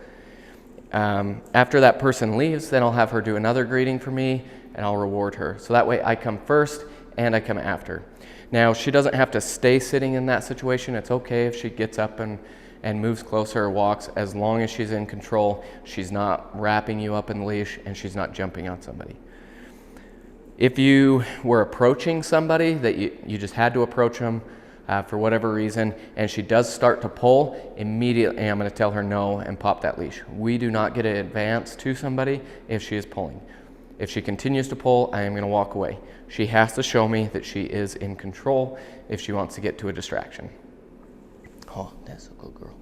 After that person leaves, then I'll have her do another greeting for me, and I'll reward her. So that way I come first and I come after. Now, she doesn't have to stay sitting in that situation. It's okay if she gets up and moves closer or walks, as long as she's in control. She's not wrapping you up in the leash, and she's not jumping on somebody. If you were approaching somebody that you just had to approach them for whatever reason, and she does start to pull, immediately I'm going to tell her no and pop that leash. We do not get to advance to somebody if she is pulling. If she continues to pull, I am going to walk away. She has to show me that she is in control if she wants to get to a distraction. Oh, that's a good girl.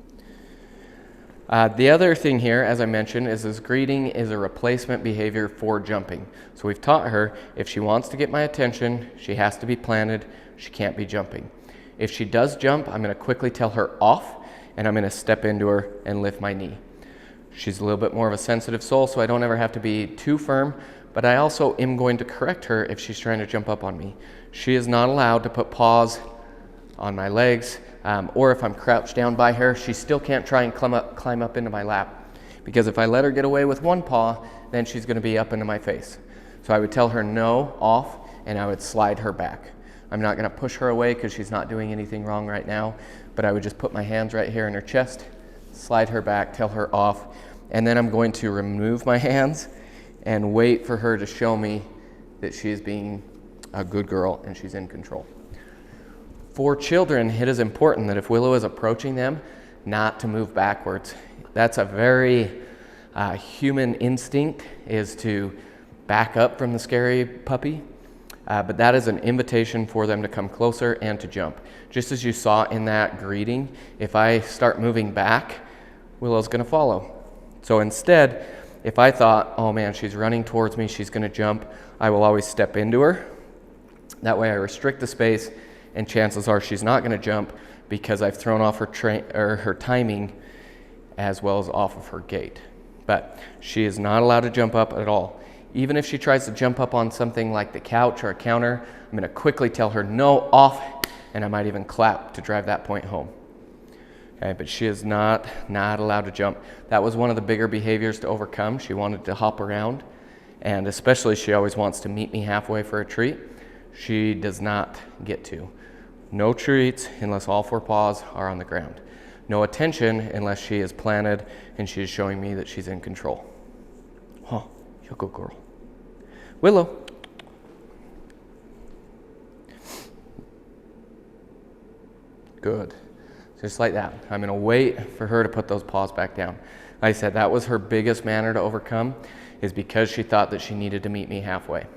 The other thing here, as I mentioned, is this greeting is a replacement behavior for jumping. So we've taught her if she wants to get my attention, she has to be planted. She can't be jumping. If she does jump, I'm going to quickly tell her off, and I'm going to step into her and lift my knee. She's a little bit more of a sensitive soul, so I don't ever have to be too firm, but I also am going to correct her if she's trying to jump up on me. She is not allowed to put paws on my legs, or if I'm crouched down by her, she still can't try and climb up into my lap, because if I let her get away with one paw, then she's going to be up into my face. So I would tell her no, off, and I would slide her back. I'm not going to push her away because she's not doing anything wrong right now, but I would just put my hands right here in her chest, slide her back, tell her off, and then I'm going to remove my hands and wait for her to show me that she is being a good girl and she's in control. For children, it is important that if Willow is approaching them, not to move backwards. That's a very human instinct, is to back up from the scary puppy. But that is an invitation for them to come closer and to jump. Just as you saw in that greeting, if I start moving back, Willow's going to follow. So instead, if I thought, oh man, she's running towards me, she's going to jump, I will always step into her. That way I restrict the space, and chances are she's not going to jump because I've thrown off her timing as well as off of her gait. But she is not allowed to jump up at all. Even if she tries to jump up on something like the couch or a counter, I'm going to quickly tell her no, off, and I might even clap to drive that point home. Okay, but she is not allowed to jump. That was one of the bigger behaviors to overcome. She wanted to hop around, and especially she always wants to meet me halfway for a treat. She does not get to. No treats unless all four paws are on the ground. No attention unless she is planted and she is showing me that she's in control. Oh, you're a good girl. Willow. Good. Just like that. I'm going to wait for her to put those paws back down. Like I said, that was her biggest manner to overcome, is because she thought that she needed to meet me halfway.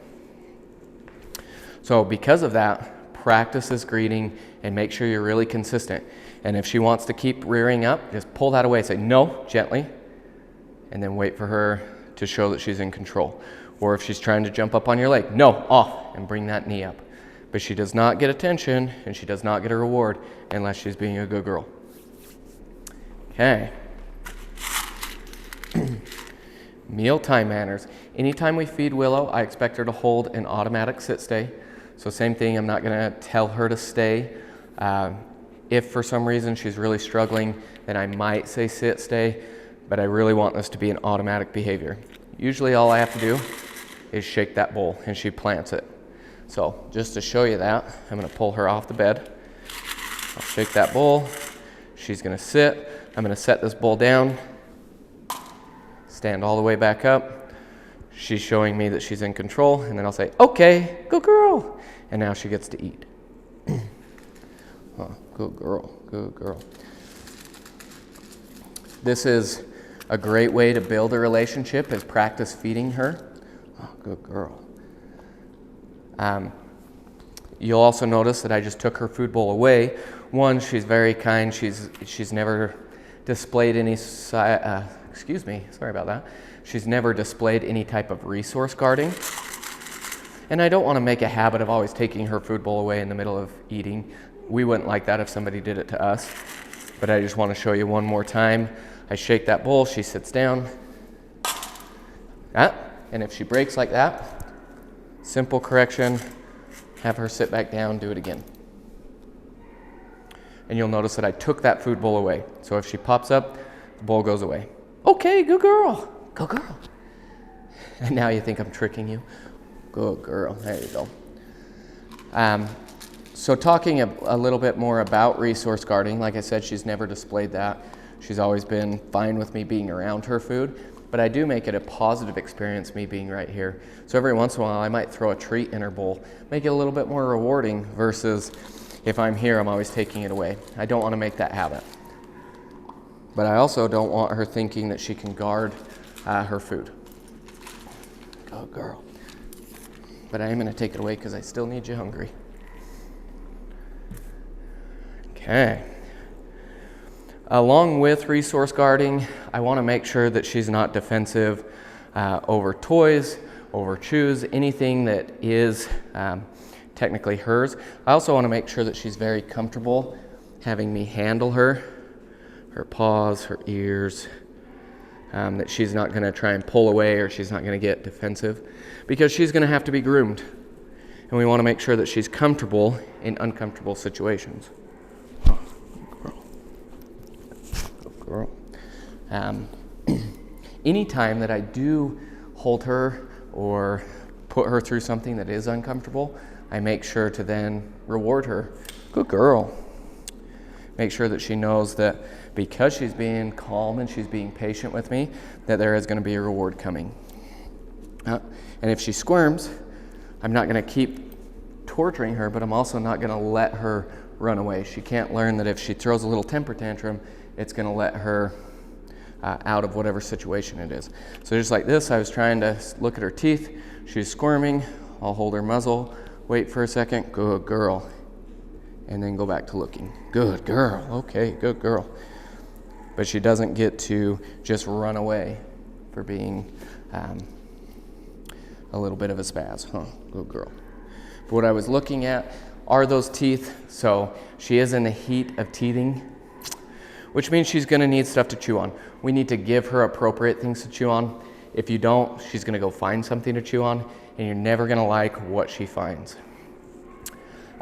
So because of that, practice this greeting and make sure you're really consistent. And if she wants to keep rearing up, just pull that away. Say no, gently, and then wait for her to show that she's in control. Or if she's trying to jump up on your leg, no, off, and bring that knee up. But she does not get attention, and she does not get a reward unless she's being a good girl. Okay. Mealtime manners. Anytime we feed Willow, I expect her to hold an automatic sit-stay. So same thing, I'm not going to tell her to stay. If for some reason she's really struggling, then I might say sit, stay, but I really want this to be an automatic behavior. Usually all I have to do is shake that bowl, and she plants it. So just to show you that, I'm going to pull her off the bed. I'll shake that bowl. She's going to sit. I'm going to set this bowl down, stand all the way back up. She's showing me that she's in control, and then I'll say, okay, good girl. And now she gets to eat. Oh, good girl, good girl. This is a great way to build a relationship, is practice feeding her. Oh, good girl. You'll also notice that I just took her food bowl away. One, she's very kind. She's never displayed any excuse me, sorry about that. She's never displayed any type of resource guarding. And I don't want to make a habit of always taking her food bowl away in the middle of eating. We wouldn't like that if somebody did it to us. But I just want to show you one more time. I shake that bowl, she sits down. And if she breaks like that, simple correction, have her sit back down, do it again. And you'll notice that I took that food bowl away. So if she pops up, the bowl goes away. Okay, good girl, good girl. And now you think I'm tricking you? Good girl, there you go. So talking a little bit more about resource guarding, like I said, she's never displayed that. She's always been fine with me being around her food, but I do make it a positive experience, me being right here. So every once in a while, I might throw a treat in her bowl, make it a little bit more rewarding versus if I'm here, I'm always taking it away. I don't want to make that habit. But I also don't want her thinking that she can guard her food. Good girl. But I am going to take it away because I still need you hungry. Okay. Along with resource guarding, I want to make sure that she's not defensive over toys, over chews, anything that is technically hers. I also want to make sure that she's very comfortable having me handle her paws, her ears, that she's not going to try and pull away or she's not going to get defensive because she's going to have to be groomed. And we want to make sure that she's comfortable in uncomfortable situations. Girl. Anytime that I do hold her or put her through something that is uncomfortable, I make sure to then reward her. Good girl. Make sure that she knows that because she's being calm and she's being patient with me, that there is going to be a reward coming. And if she squirms, I'm not going to keep torturing her, but I'm also not going to let her run away. She can't learn that if she throws a little temper tantrum, it's going to let her out of whatever situation it is. So just like this, I was trying to look at her teeth. She's squirming. I'll hold her muzzle, wait for a second. Good girl. And then go back to looking. Good girl. Okay, good girl. But she doesn't get to just run away for being a little bit of a spaz. Good girl. But what I was looking at are those teeth. So she is in the heat of teething, which means she's going to need stuff to chew on. We need to give her appropriate things to chew on. If you don't, she's going to go find something to chew on, and you're never going to like what she finds.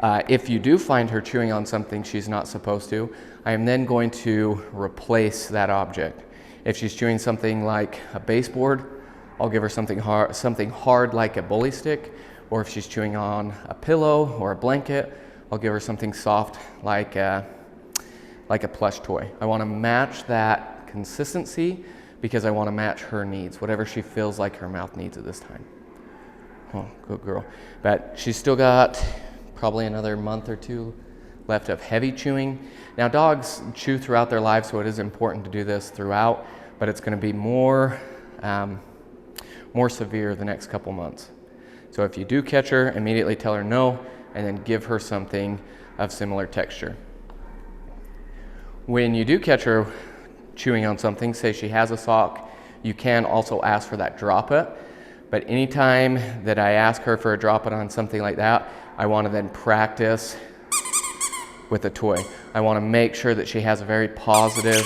If you do find her chewing on something she's not supposed to, I am then going to replace that object. If she's chewing something like a baseboard, I'll give her something hard like a bully stick, or if she's chewing on a pillow or a blanket, I'll give her something soft like a plush toy. I want to match that consistency because I want to match her needs, whatever she feels like her mouth needs at this time. Oh, good girl. But she's still got probably another month or two left of heavy chewing. Now dogs chew throughout their lives, so it is important to do this throughout, but it's going to be more severe the next couple months. So if you do catch her, immediately tell her no, and then give her something of similar texture. When you do catch her chewing on something, say she has a sock, you can also ask for that drop it. But anytime that I ask her for a drop it on something like that, I want to then practice with a toy. I want to make sure that she has a very positive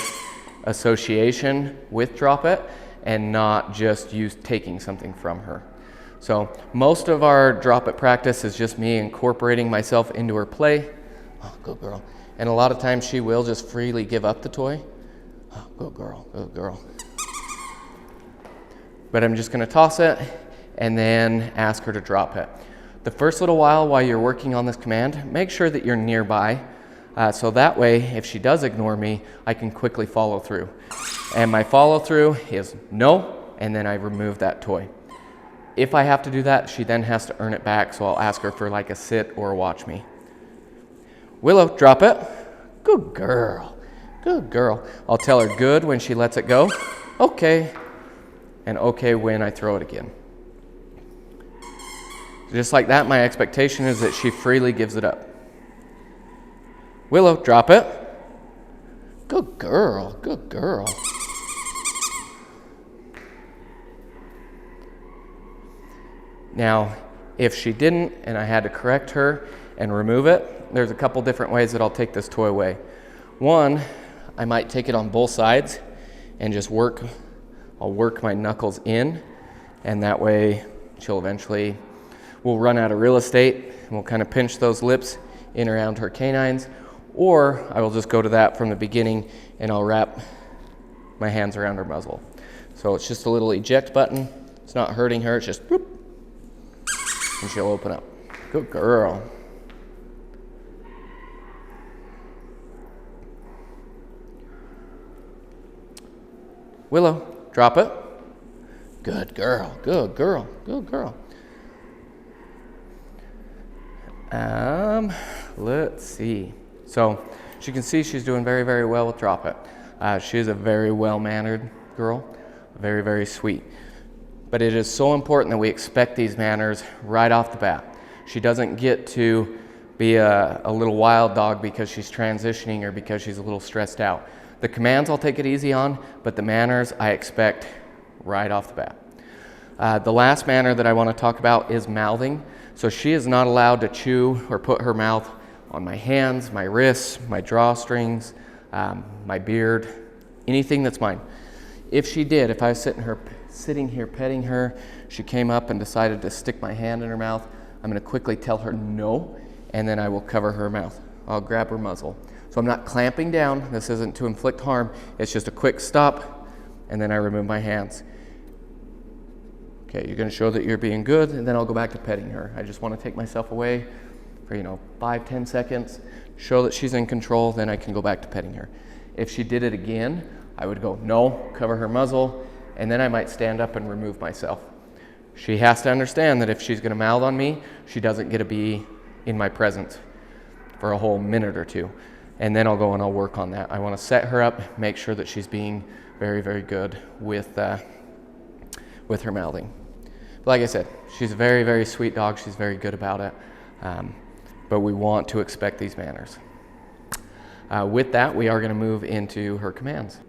association with drop it and not just taking something from her. So most of our drop it practice is just me incorporating myself into her play. Oh, good girl. And a lot of times she will just freely give up the toy. Oh, good girl, good girl. But I'm just going to toss it and then ask her to drop it. The first little while you're working on this command, make sure that you're nearby. So that way, if she does ignore me, I can quickly follow through. And my follow through is no, and then I remove that toy. If I have to do that, she then has to earn it back, so I'll ask her for like a sit or a watch me. Willow, drop it. Good girl. Good girl. I'll tell her good when she lets it go. Okay. And okay when I throw it again. Just like that, my expectation is that she freely gives it up. Willow, drop it. Good girl. Good girl. Now, if she didn't and I had to correct her and remove it, there's a couple different ways that I'll take this toy away. One, I might take it on both sides and just I'll work my knuckles in, and that way we'll run out of real estate and we'll kind of pinch those lips in around her canines. Or I will just go to that from the beginning and I'll wrap my hands around her muzzle. So it's just a little eject button. It's not hurting her, it's just boop, and she'll open up. Good girl. Willow, drop it. Good girl, good girl, good girl. Let's see. So as you can see, she's doing very, very well with drop it. She is a very well-mannered girl, very, very sweet. But it is so important that we expect these manners right off the bat. She doesn't get to be a little wild dog because she's transitioning or because she's a little stressed out. The commands I'll take it easy on, but the manners I expect right off the bat. The last manner that I want to talk about is mouthing. So she is not allowed to chew or put her mouth on my hands, my wrists, my drawstrings, my beard, anything that's mine. If she did, if I was sitting here petting her, she came up and decided to stick my hand in her mouth, I'm going to quickly tell her no, and then I will cover her mouth. I'll grab her muzzle. So I'm not clamping down. This isn't to inflict harm. It's just a quick stop, and then I remove my hands. Okay, you're going to show that you're being good, and then I'll go back to petting her. I just want to take myself away for 5-10 seconds, show that she's in control, then I can go back to petting her. If she did it again, I would go no, cover her muzzle, and then I might stand up and remove myself. She has to understand that if she's going to mouth on me, she doesn't get to be in my presence for a whole minute or two. And then I'll go and I'll work on that. I want to set her up, make sure that she's being very, very good with her mouthing. But like I said, she's a very, very sweet dog. She's very good about it. But we want to expect these manners. With that, we are going to move into her commands.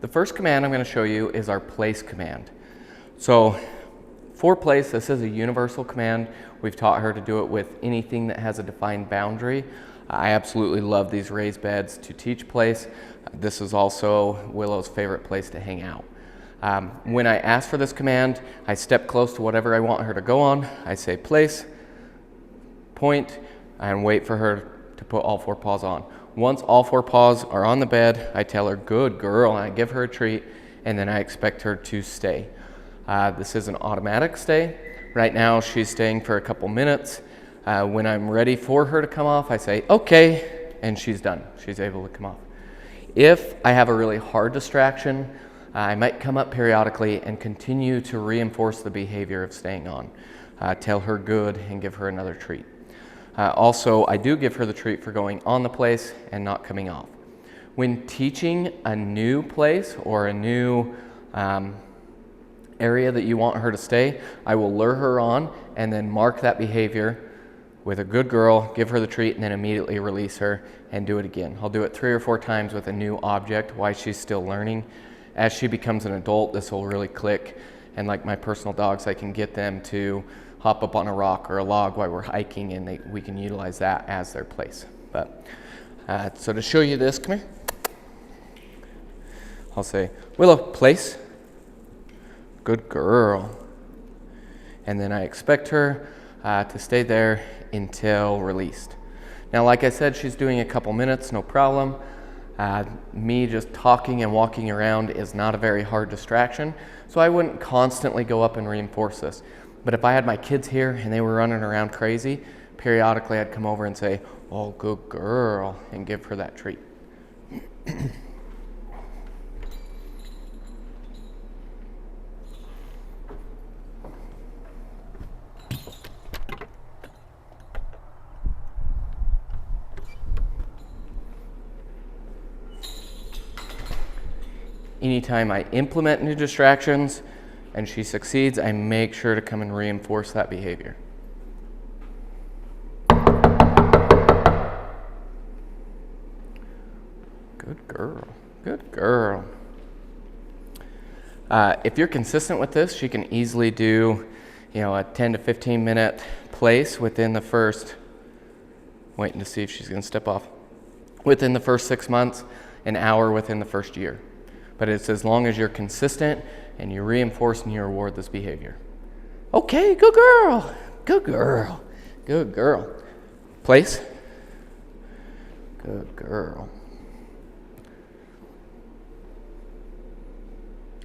The first command I'm going to show you is our place command. So for place, this is a universal command. We've taught her to do it with anything that has a defined boundary. I absolutely love these raised beds to teach place. This is also Willow's favorite place to hang out. When I ask for this command, I step close to whatever I want her to go on. I say place, point, and wait for her to put all 4 paws on. Once all 4 paws are on the bed, I tell her, good girl, and I give her a treat, and then I expect her to stay. This is an automatic stay. Right now, she's staying for a couple minutes. When I'm ready for her to come off, I say, okay, and she's done. She's able to come off. If I have a really hard distraction, I might come up periodically and continue to reinforce the behavior of staying on. Tell her good and give her another treat. Also, I do give her the treat for going on the place and not coming off. When teaching a new place or a new area that you want her to stay, I will lure her on and then mark that behavior with a good girl, give her the treat, and then immediately release her and do it again. I'll do it 3 or 4 times with a new object while she's still learning. As she becomes an adult, this will really click, and like my personal dogs, I can get them to hop up on a rock or a log while we're hiking, and we can utilize that as their place. But so to show you this, come here. I'll say, Willow, place. Good girl. And then I expect her to stay there until released. Now, like I said, she's doing a couple minutes, no problem. Me just talking and walking around is not a very hard distraction, so I wouldn't constantly go up and reinforce this. But if I had my kids here and they were running around crazy, periodically I'd come over and say, oh, good girl, and give her that treat. Anytime I implement new distractions and she succeeds, I make sure to come and reinforce that behavior. Good girl, good girl. If you're consistent with this, she can easily do, a 10 to 15 minute place within the first, waiting to see if she's going to step off, within the first 6 months, an hour within the first year. But it's as long as you're consistent and you reinforce and you reward this behavior. Okay, good girl, good girl, good girl. Place. Good girl.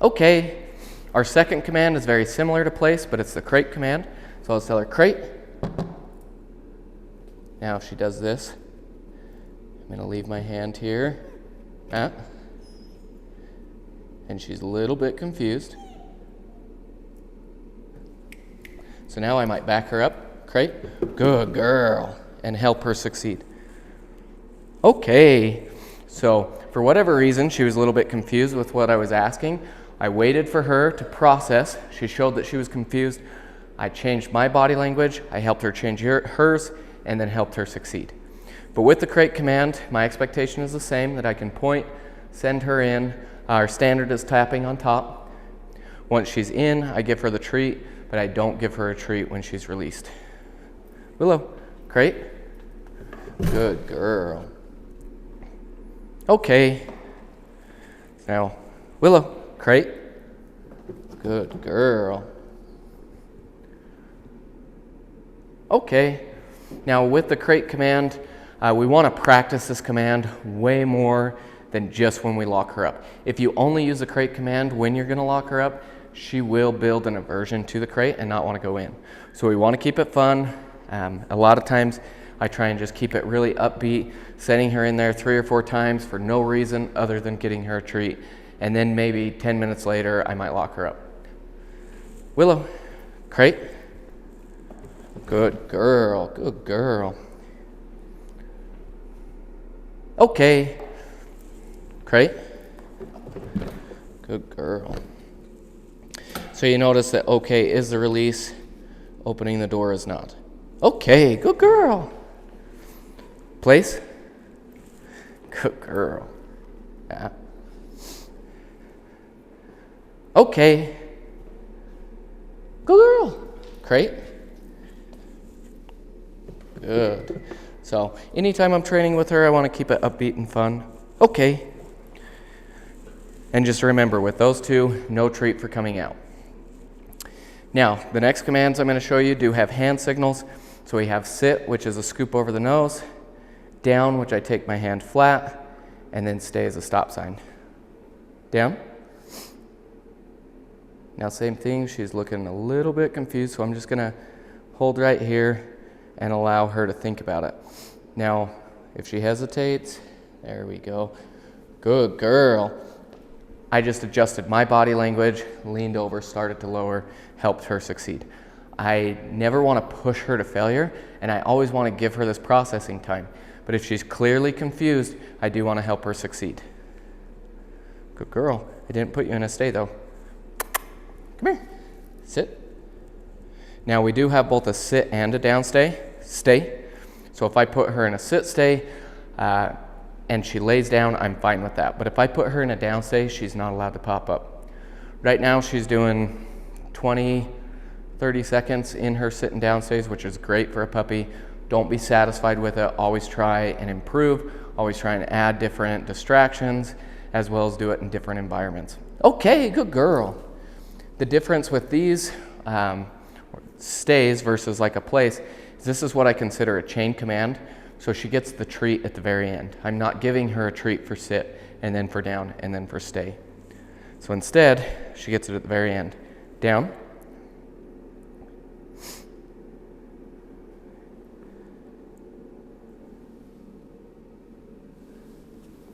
Okay, our second command is very similar to place, but it's the crate command. So I'll tell her crate. Now if she does this, I'm going to leave my hand here. And she's a little bit confused. So now I might back her up. Crate. Good girl. And help her succeed. Okay. So for whatever reason, she was a little bit confused with what I was asking. I waited for her to process. She showed that she was confused. I changed my body language. I helped her change hers and then helped her succeed. But with the crate command, my expectation is the same, that I can point, send her in. Our standard is tapping on top. Once she's in, I give her the treat, but I don't give her a treat when she's released. Willow, crate. Good girl. Okay. Now, Willow, crate. Good girl. Okay. Now with the crate command, we want to practice this command way more than just when we lock her up. If you only use the crate command when you're going to lock her up, she will build an aversion to the crate and not want to go in. So we want to keep it fun. A lot of times I try and just keep it really upbeat, setting her in there 3 or 4 times for no reason other than getting her a treat. And then maybe 10 minutes later, I might lock her up. Willow, crate. Good girl, good girl. Okay. Crate. Good girl. So you notice that okay is the release, opening the door is not. Okay, good girl. Place. Good girl. Yeah. Okay. Good girl. Crate. Good. So anytime I'm training with her, I want to keep it upbeat and fun. Okay. And just remember, with those two, no treat for coming out. Now, the next commands I'm going to show you do have hand signals. So we have sit, which is a scoop over the nose, down, which I take my hand flat, and then stay as a stop sign. Down. Now, same thing, she's looking a little bit confused, so I'm just going to hold right here and allow her to think about it. Now, if she hesitates, there we go. Good girl. I just adjusted my body language, leaned over, started to lower, helped her succeed. I never want to push her to failure, and I always want to give her this processing time. But if she's clearly confused, I do want to help her succeed. Good girl. I didn't put you in a stay, though. Come here. Sit. Now, we do have both a sit and a down stay. So if I put her in a sit stay and she lays down, I'm fine with that. But if I put her in a down stay, she's not allowed to pop up. Right now, she's doing 20, 30 seconds in her sit and down stays, which is great for a puppy. Don't be satisfied with it. Always try and improve. Always try and add different distractions, as well as do it in different environments. Okay, good girl. The difference with these stays versus like a place is this is what I consider a chain command. So she gets the treat at the very end. I'm not giving her a treat for sit and then for down and then for stay. So instead, she gets it at the very end. Down.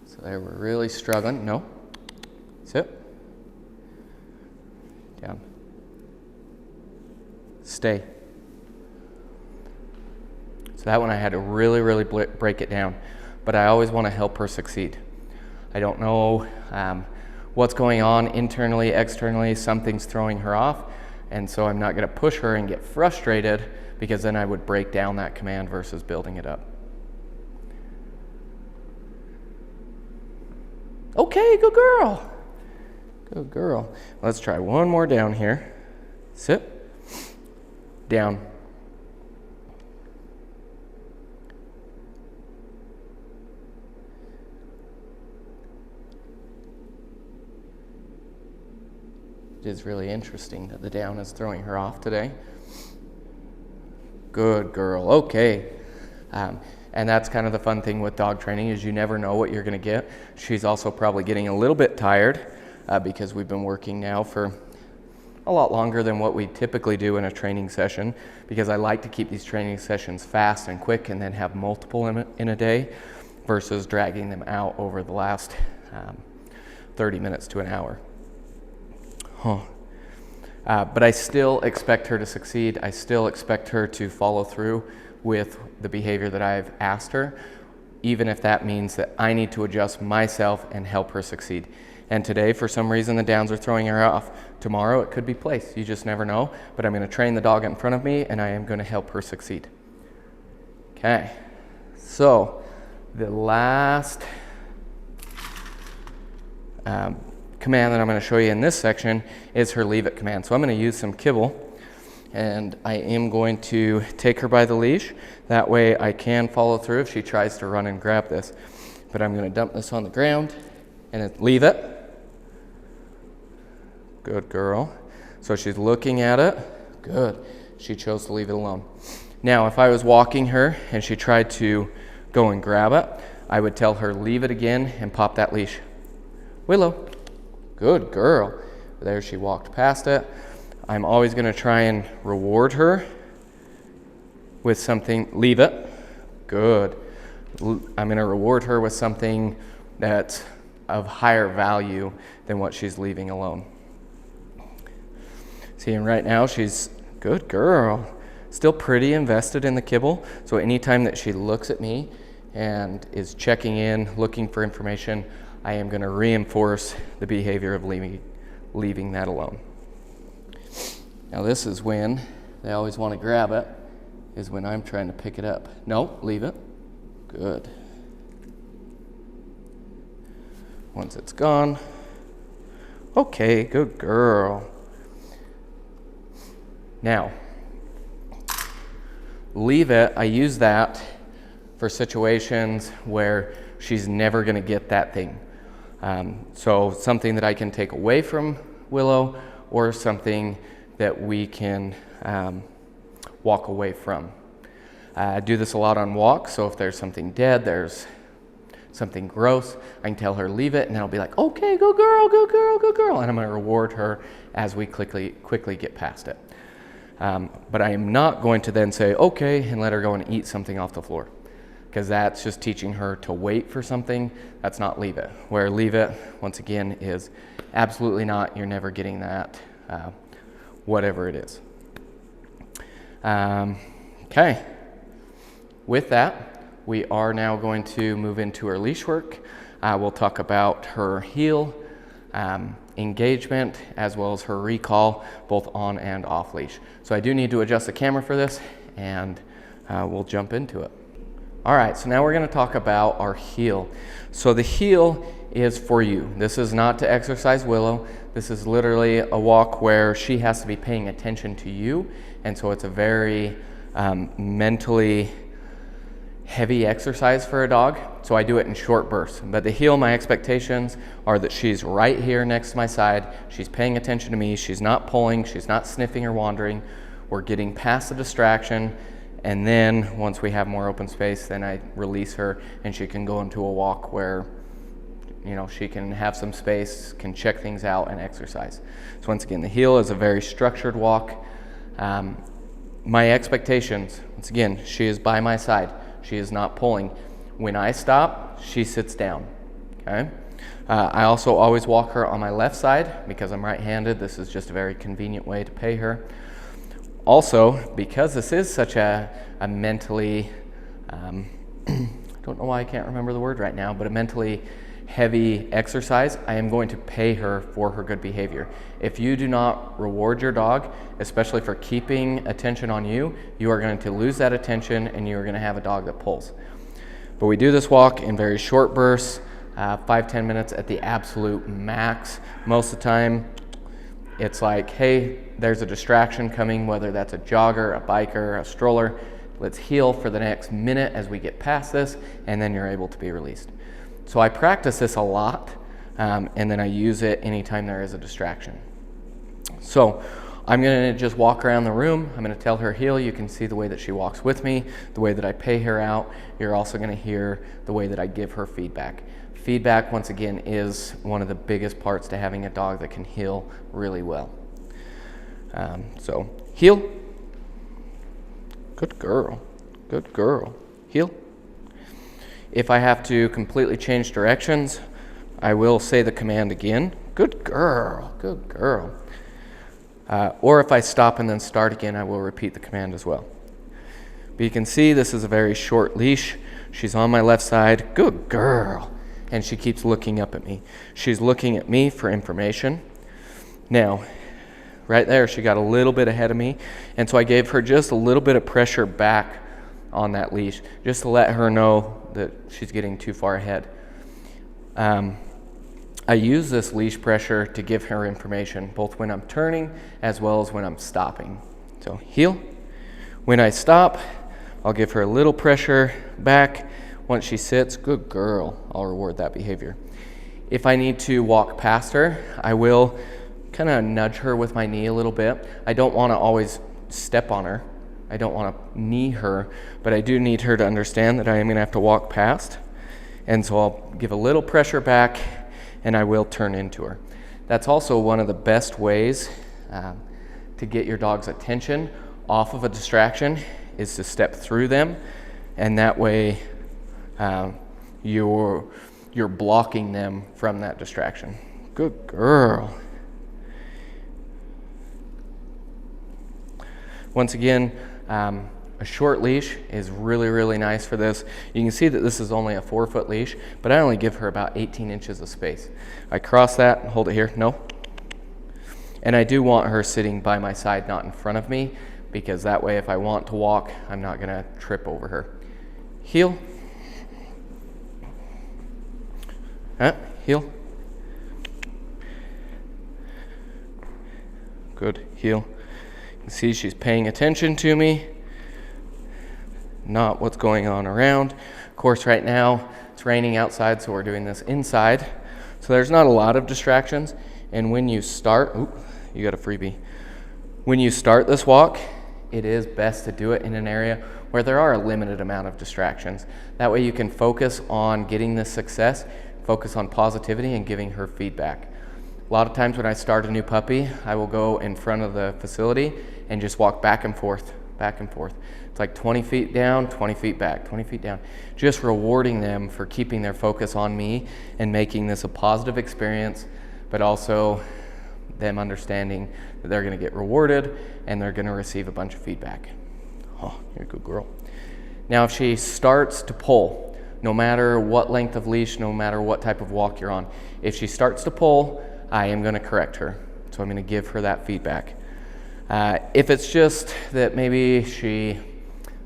So there, we're really struggling. No. Sit. Down. Stay. So that one I had to really break it down. But I always want to help her succeed. I don't know what's going on internally, externally. Something's throwing her off. And so I'm not going to push her and get frustrated, because then I would break down that command versus building it up. Okay, good girl. Good girl. Let's try one more down here. Sit. Down. It is really interesting that the down is throwing her off today. Good girl. Okay. And that's kind of the fun thing with dog training, is you never know what you're going to get. She's also probably getting a little bit tired because we've been working now for a lot longer than what we typically do in a training session, because I like to keep these training sessions fast and quick and then have multiple in a day versus dragging them out over the last 30 minutes to an hour. But I still expect her to succeed. I still expect her to follow through with the behavior that I've asked her, even if that means that I need to adjust myself and help her succeed. And today, for some reason, the downs are throwing her off. Tomorrow, it could be place. You just never know. But I'm going to train the dog in front of me, and I am going to help her succeed. Okay. So the last command that I'm going to show you in this section is her leave it command. So I'm going to use some kibble, and I am going to take her by the leash. That way I can follow through if she tries to run and grab this. But I'm going to dump this on the ground and leave it. Good girl. So she's looking at it. Good. She chose to leave it alone. Now, if I was walking her and she tried to go and grab it, I would tell her, leave it again and pop that leash. Willow. Good girl. There she walked past it. I'm always going to try and reward her with something. Leave it. Good. I'm going to reward her with something that's of higher value than what she's leaving alone. See, and right now she's good girl. Still pretty invested in the kibble. So anytime that she looks at me and is checking in, looking for information, I am going to reinforce the behavior of leaving that alone. Now this is when they always want to grab it, is when I'm trying to pick it up. No, leave it. Good. Once it's gone. Okay, good girl. Now, leave it, I use that for situations where she's never going to get that thing. So something that I can take away from Willow, or something that we can walk away from. I do this a lot on walks, so if there's something dead, there's something gross, I can tell her leave it, and I'll be like, okay, go girl, go girl, go girl, and I'm going to reward her as we quickly get past it. But I am not going to then say, okay, and let her go and eat something off the floor, because that's just teaching her to wait for something. That's not leave it. Where leave it, once again, is absolutely not, you're never getting that, whatever it is. Okay. With that, we are now going to move into her leash work. We'll talk about her heel, engagement, as well as her recall, both on and off leash. So I do need to adjust the camera for this, and we'll jump into it. All right, so now we're going to talk about our heel. So the heel is for you. This is not to exercise Willow. This is literally a walk where she has to be paying attention to you, and so it's a very mentally heavy exercise for a dog. So I do it in short bursts. But the heel, my expectations are that she's right here next to my side. She's paying attention to me. She's not pulling. She's not sniffing or wandering. We're getting past the distraction. And then once we have more open space, then I release her and she can go into a walk where, you know, she can have some space, can check things out and exercise. So once again, the heel is a very structured walk. My expectations, once again, she is by my side. She is not pulling. When I stop, she sits down, okay? I also always walk her on my left side because I'm right-handed. This is just a very convenient way to pay her. Also, because this is such a mentally, I don't know why I can't remember the word right now, but a mentally heavy exercise, I am going to pay her for her good behavior. If you do not reward your dog, especially for keeping attention on you, you are going to lose that attention and you are going to have a dog that pulls. But we do this walk in very short bursts, 5-10 minutes at the absolute max. Most of the time, It's like, hey, there's a distraction coming, whether that's a jogger, a biker, a stroller. Let's heel for the next minute as we get past this, and then you're able to be released. So I practice this a lot, and then I use it anytime there is a distraction. So I'm going to just walk around the room. I'm going to tell her heel. You can see the way that she walks with me, the way that I pay her out. You're also going to hear the way that I give her feedback. Feedback, once again, is one of the biggest parts to having a dog that can heel really well. So heel. Good girl. Good girl. Heel. If I have to completely change directions, I will say the command again. Good girl. Good girl. Or if I stop and then start again, I will repeat the command as well. But you can see this is a very short leash. She's on my left side. Good girl. And she keeps looking up at me. She's looking at me for information. Now, right there, she got a little bit ahead of me. And so I gave her just a little bit of pressure back on that leash, just to let her know that she's getting too far ahead. I use this leash pressure to give her information, both when I'm turning as well as when I'm stopping. So heel. When I stop, I'll give her a little pressure back. Once she sits, good girl, I'll reward that behavior. If I need to walk past her, I will kind of nudge her with my knee a little bit. I don't want to always step on her. I don't want to knee her, but I do need her to understand that I am going to have to walk past. And so I'll give a little pressure back, and I will turn into her. That's also one of the best ways to get your dog's attention off of a distraction, is to step through them, and that way you're blocking them from that distraction. Good girl. Once again, a short leash is really, really nice for this. You can see that this is only a 4-foot leash, but I only give her about 18 inches of space. I cross that and hold it here. No. And I do want her sitting by my side, not in front of me, because that way if I want to walk, I'm not going to trip over her. Heel. Heel. Good. Heel. You can see she's paying attention to me, not what's going on around. Of course, right now it's raining outside, so we're doing this inside. So there's not a lot of distractions. And when you start, you got a freebie. When you start this walk, it is best to do it in an area where there are a limited amount of distractions. That way you can focus on getting this success, focus on positivity and giving her feedback. A lot of times when I start a new puppy, I will go in front of the facility and just walk back and forth, back and forth. It's like 20 feet down, 20 feet back, 20 feet down. Just rewarding them for keeping their focus on me and making this a positive experience, but also them understanding that they're going to get rewarded and they're going to receive a bunch of feedback. Oh, you're a good girl. Now, if she starts to pull, no matter what length of leash, no matter what type of walk you're on, if she starts to pull, I am going to correct her. So I'm going to give her that feedback. If it's just that maybe she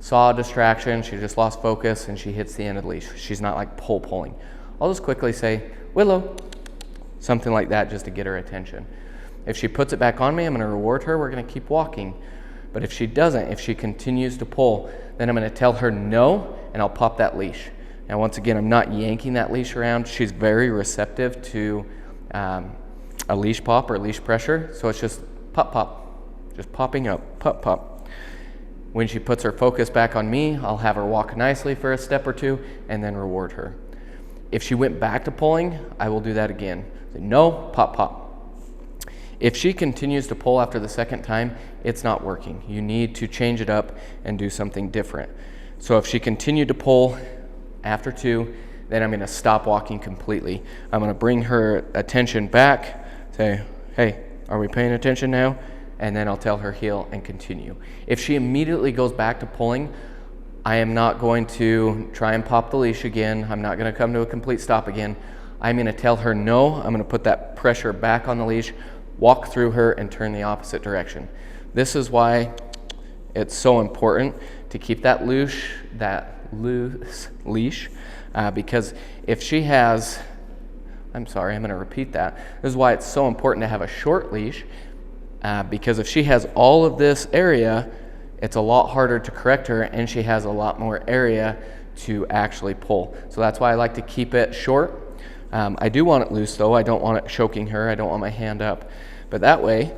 saw a distraction, she just lost focus, and she hits the end of the leash, she's not like pulling, I'll just quickly say, Willow, something like that, just to get her attention. If she puts it back on me, I'm going to reward her. We're going to keep walking. But if she doesn't, if she continues to pull, then I'm going to tell her no, and I'll pop that leash. Now, once again, I'm not yanking that leash around. She's very receptive to a leash pop or leash pressure, so it's just pop, pop, just popping up, pop, pop. When she puts her focus back on me, I'll have her walk nicely for a step or two and then reward her. If she went back to pulling, I will do that again. Say, no, pop, pop. If she continues to pull after the second time, it's not working. You need to change it up and do something different. So if she continued to pull after 2, then I'm going to stop walking completely. I'm going to bring her attention back, say, hey, are we paying attention now? And then I'll tell her heel and continue. If she immediately goes back to pulling, I am not going to try and pop the leash again. I'm not going to come to a complete stop again. I'm going to tell her no. I'm going to put that pressure back on the leash, walk through her, and turn the opposite direction. This is why it's so important to keep that loose leash, because if she has, I'm going to repeat that. This is why it's so important to have a short leash, because if she has all of this area, it's a lot harder to correct her, and she has a lot more area to actually pull. So that's why I like to keep it short. I do want it loose though. I don't want it choking her. I don't want my hand up. But that way,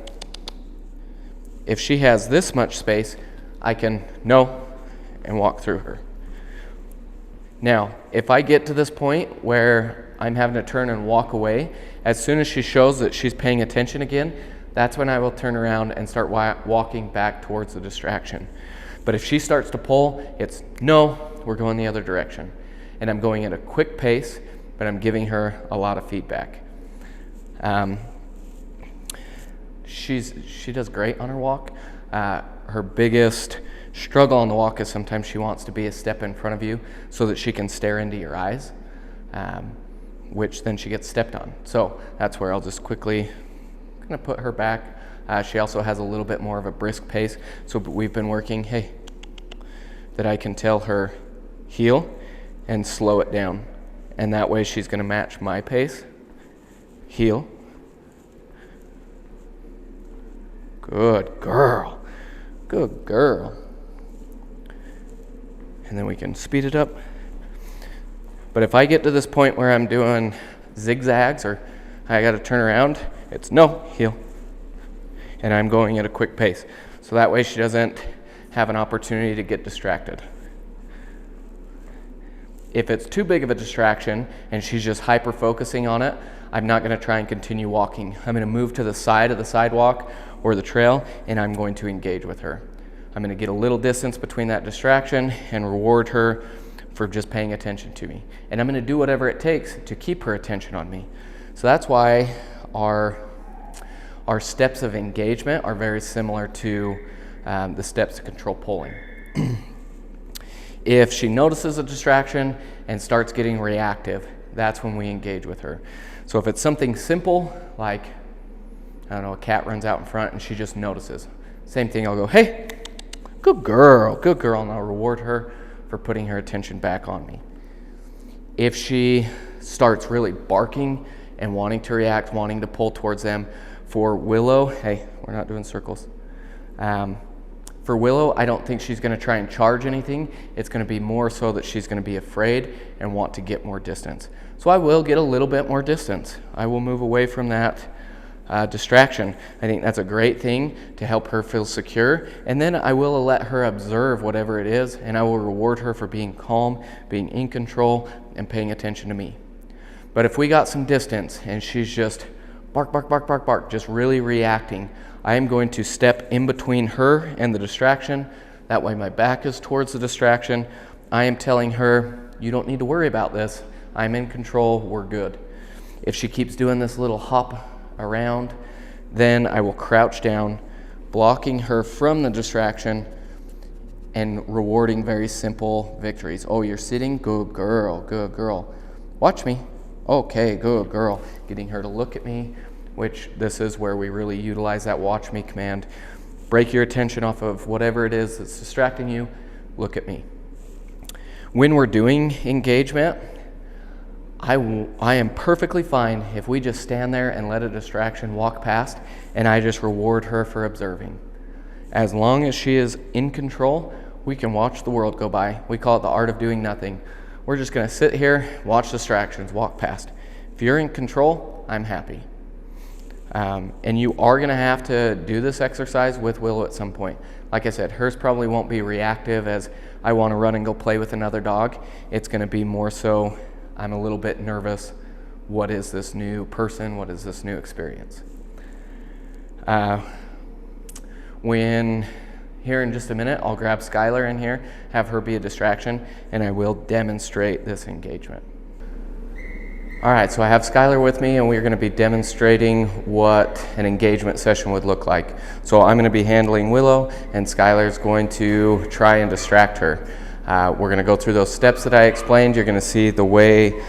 if she has this much space, I can no and walk through her. Now, if I get to this point where I'm having to turn and walk away, as soon as she shows that she's paying attention again, that's when I will turn around and start walking back towards the distraction. But if she starts to pull, it's no, we're going the other direction. And I'm going at a quick pace, but I'm giving her a lot of feedback. She does great on her walk. Her biggest struggle on the walk is sometimes she wants to be a step in front of you so that she can stare into your eyes, which then she gets stepped on. So that's where I'll just quickly kind of put her back. She also has a little bit more of a brisk pace, so we've been working, hey, that I can tell her heel and slow it down. And that way she's going to match my pace. Heel. Good girl. Good girl. And then we can speed it up. But if I get to this point where I'm doing zigzags or I got to turn around, it's no, heel. And I'm going at a quick pace. So that way she doesn't have an opportunity to get distracted. If it's too big of a distraction and she's just hyper-focusing on it, I'm not going to try and continue walking. I'm going to move to the side of the sidewalk or the trail, and I'm going to engage with her. I'm going to get a little distance between that distraction and reward her for just paying attention to me. And I'm going to do whatever it takes to keep her attention on me. So that's why our steps of engagement are very similar to the steps to control pulling. If she notices a distraction and starts getting reactive, that's when we engage with her. So if it's something simple, like, I don't know, a cat runs out in front and she just notices. Same thing, I'll go, hey, good girl, and I'll reward her for putting her attention back on me. If she starts really barking and wanting to react, wanting to pull towards them, for Willow, hey, we're not doing circles. For Willow, I don't think she's going to try and charge anything. It's going to be more so that she's going to be afraid and want to get more distance. So I will get a little bit more distance. I will move away from that distraction. I think that's a great thing to help her feel secure. And then I will let her observe whatever it is, and I will reward her for being calm, being in control, and paying attention to me. But if we got some distance and she's just bark, bark, bark, bark, bark, just really reacting, I am going to step in between her and the distraction. That way my back is towards the distraction. I am telling her, you don't need to worry about this. I'm in control, we're good. If she keeps doing this little hop around, then I will crouch down, blocking her from the distraction and rewarding very simple victories. Oh, you're sitting? Good girl, good girl. Watch me. Okay, good girl. Getting her to look at me, which this is where we really utilize that watch me command. Break your attention off of whatever it is that's distracting you. Look at me. When we're doing engagement, I am perfectly fine if we just stand there and let a distraction walk past and I just reward her for observing. As long as she is in control, we can watch the world go by. We call it the art of doing nothing. We're just going to sit here, watch distractions, walk past. If you're in control, I'm happy. And you are going to have to do this exercise with Willow at some point. Like I said, hers probably won't be reactive as I want to run and go play with another dog. It's going to be more so I'm a little bit nervous. What is this new person? What is this new experience? When here in just a minute, I'll grab Skylar in here, have her be a distraction, and I will demonstrate this engagement. All right, so I have Skylar with me, and we're going to be demonstrating what an engagement session would look like. So I'm going to be handling Willow, and Skylar's going to try and distract her. We're going to go through those steps that I explained. You're going to see the way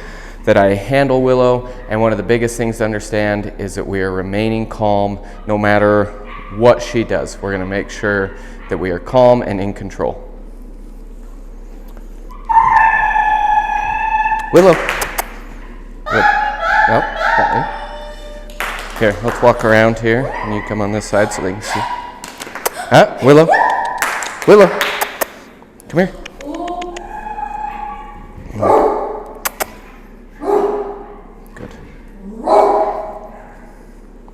that I handle Willow, and one of the biggest things to understand is that we are remaining calm no matter what she does. We're going to make sure that we are calm and in control. Willow. Nope, Here, let's walk around here, and you come on this side so they can see. Ah, Willow. Willow. Come here. Good.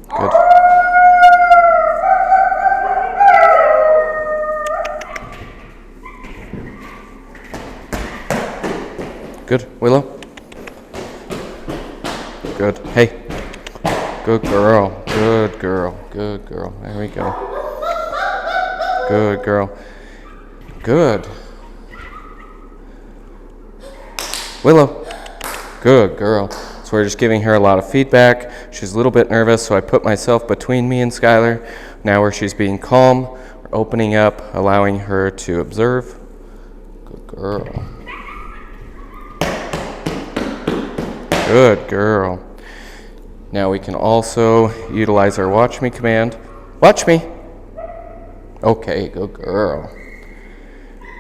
Good. Good, Willow. Good. Hey. Good girl. Good girl. Good girl. There we go. Good girl. Good. Willow. Good girl. So we're just giving her a lot of feedback. She's a little bit nervous, so I put myself between me and Skylar. Now where she's being calm, we're opening up, allowing her to observe. Good girl. Good girl. Now we can also utilize our watch me command. Watch me. Okay, good girl.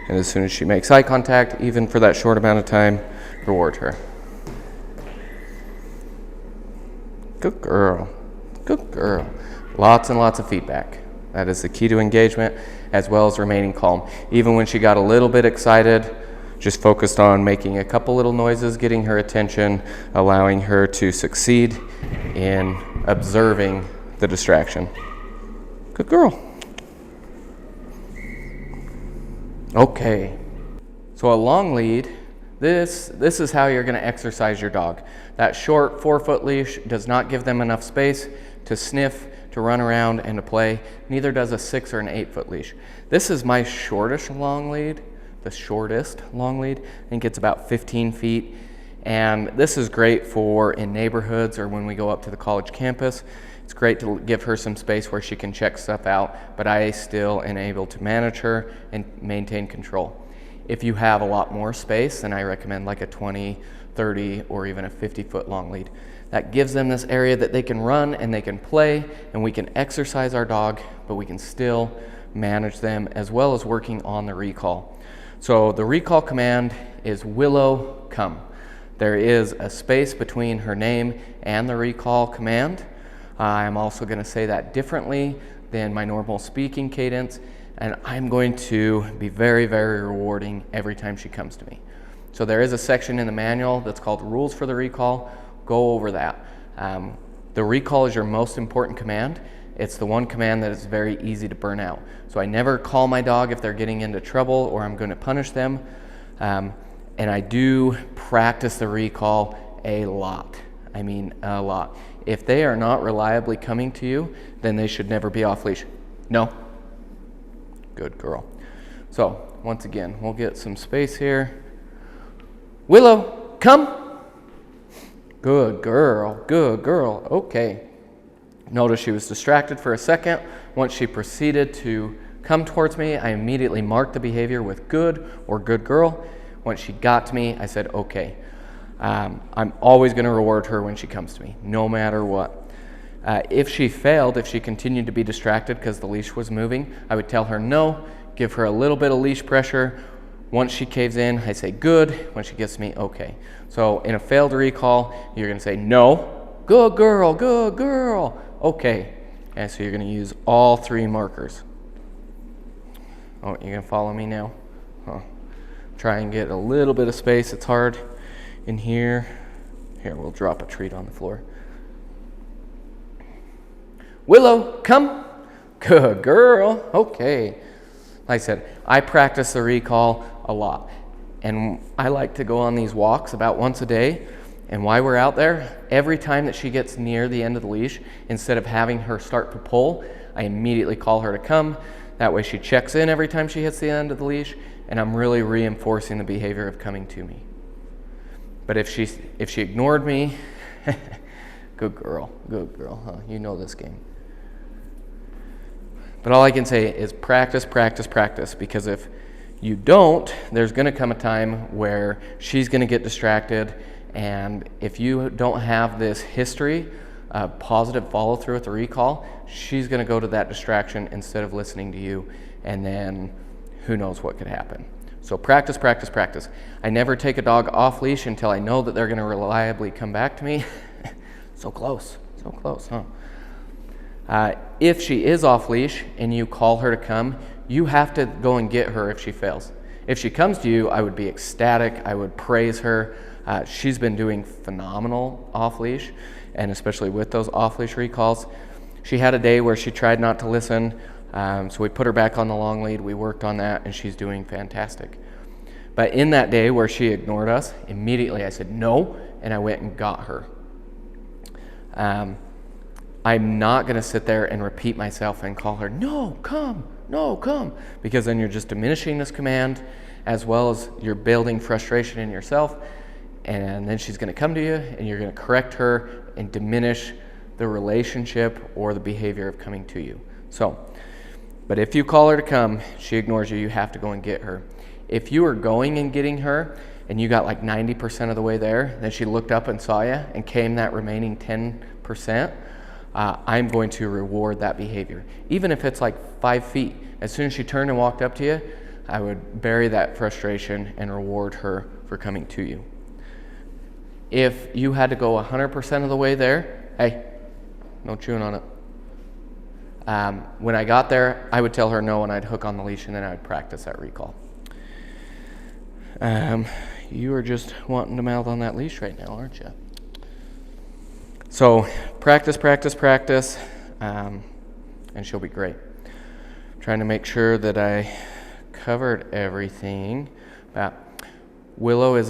And as soon as she makes eye contact, even for that short amount of time, reward her. Good girl. Good girl. Lots and lots of feedback. That is the key to engagement, as well as remaining calm. Even when she got a little bit excited, just focused on making a couple little noises, getting her attention, allowing her to succeed in observing the distraction. Good girl. Okay. So a long lead, this is how you're going to exercise your dog. That short 4-foot leash does not give them enough space to sniff, to run around, and to play. Neither does a 6 or an 8-foot leash. This is my shortest long lead. The shortest long lead. I think it's about 15 feet. And this is great for in neighborhoods or when we go up to the college campus. It's great to give her some space where she can check stuff out, but I still am able to manage her and maintain control. If you have a lot more space, then I recommend like a 20, 30, or even a 50-foot long lead. That gives them this area that they can run and they can play, and we can exercise our dog, but we can still manage them as well as working on the recall. So the recall command is Willow, come. There is a space between her name and the recall command. I'm also going to say that differently than my normal speaking cadence, and I'm going to be very, very rewarding every time she comes to me. So there is a section in the manual that's called Rules for the Recall. Go over that. The recall is your most important command. It's the one command that is very easy to burn out. So I never call my dog if they're getting into trouble or I'm going to punish them. And I do practice the recall a lot. I mean, a lot. If they are not reliably coming to you, then they should never be off leash. No. Good girl. So once again, we'll get some space here. Willow, come. Good girl. Good girl. Okay. Notice she was distracted for a second. Once she proceeded to come towards me, I immediately marked the behavior with good or good girl. Once she got to me, I said, okay. I'm always going to reward her when she comes to me, no matter what. If she failed, if she continued to be distracted because the leash was moving, I would tell her no, give her a little bit of leash pressure. Once she caves in, I say good. When she gets to me, okay. So in a failed recall, you're going to say no, good girl, good girl. Okay, and so you're going to use all 3 markers. Oh, you're going to follow me now? Huh. Try and get a little bit of space. It's hard in here. Here, we'll drop a treat on the floor. Willow, come. Good girl. Okay. Like I said, I practice the recall a lot. And I like to go on these walks about once a day. And while we're out there, every time that she gets near the end of the leash, instead of having her start to pull, I immediately call her to come. That way she checks in every time she hits the end of the leash, and I'm really reinforcing the behavior of coming to me. But if she ignored me, good girl, huh? You know this game. But all I can say is practice, practice, practice, because if you don't, there's going to come a time where she's going to get distracted. And if you don't have this history of positive follow-through with the recall, she's going to go to that distraction instead of listening to you, and then who knows what could happen. So practice, practice, practice. I never take a dog off leash until I know that they're going to reliably come back to me. So close, huh? If she is off leash and you call her to come, you have to go and get her if she fails. If she comes to you, I would be ecstatic. I would praise her. She's been doing phenomenal off leash, and especially with those off leash recalls. She had a day where she tried not to listen, so we put her back on the long lead. We worked on that, and she's doing fantastic. But in that day where she ignored us, immediately I said no, and I went and got her. I'm not going to sit there and repeat myself and call her, no, come, because then you're just diminishing this command, as well as you're building frustration in yourself, and then she's going to come to you, and you're going to correct her and diminish the relationship or the behavior of coming to you. So, but if you call her to come, she ignores you, you have to go and get her. If you are going and getting her, and you got like 90% of the way there, then she looked up and saw you and came that remaining 10%, I'm going to reward that behavior. Even if it's like 5 feet, as soon as she turned and walked up to you, I would bury that frustration and reward her for coming to you. If you had to go 100% of the way there, hey, no chewing on it. When I got there, I would tell her no, and I'd hook on the leash, and then I would practice that recall. You are just wanting to mouth on that leash right now, aren't you? So practice, and she'll be great. I'm trying to make sure that I covered everything. Willow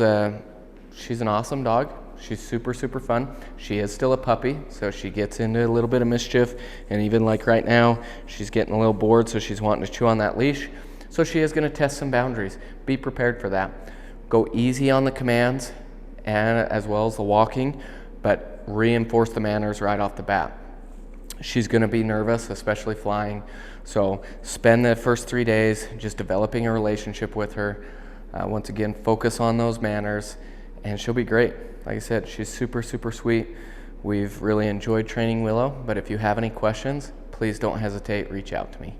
she's an awesome dog. She's super fun. She is still a puppy, so she gets into a little bit of mischief, and even like right now, she's getting a little bored, so she's wanting to chew on that leash. So she is going to test some boundaries. Be prepared for that. Go easy on the commands, and as well as the walking, but reinforce the manners right off the bat. She's going to be nervous, especially flying, so spend the first 3 days just developing a relationship with her. Once again, focus on those manners, and she'll be great. Like I said, she's super sweet. We've really enjoyed training Willow, but if you have any questions, please don't hesitate, reach out to me.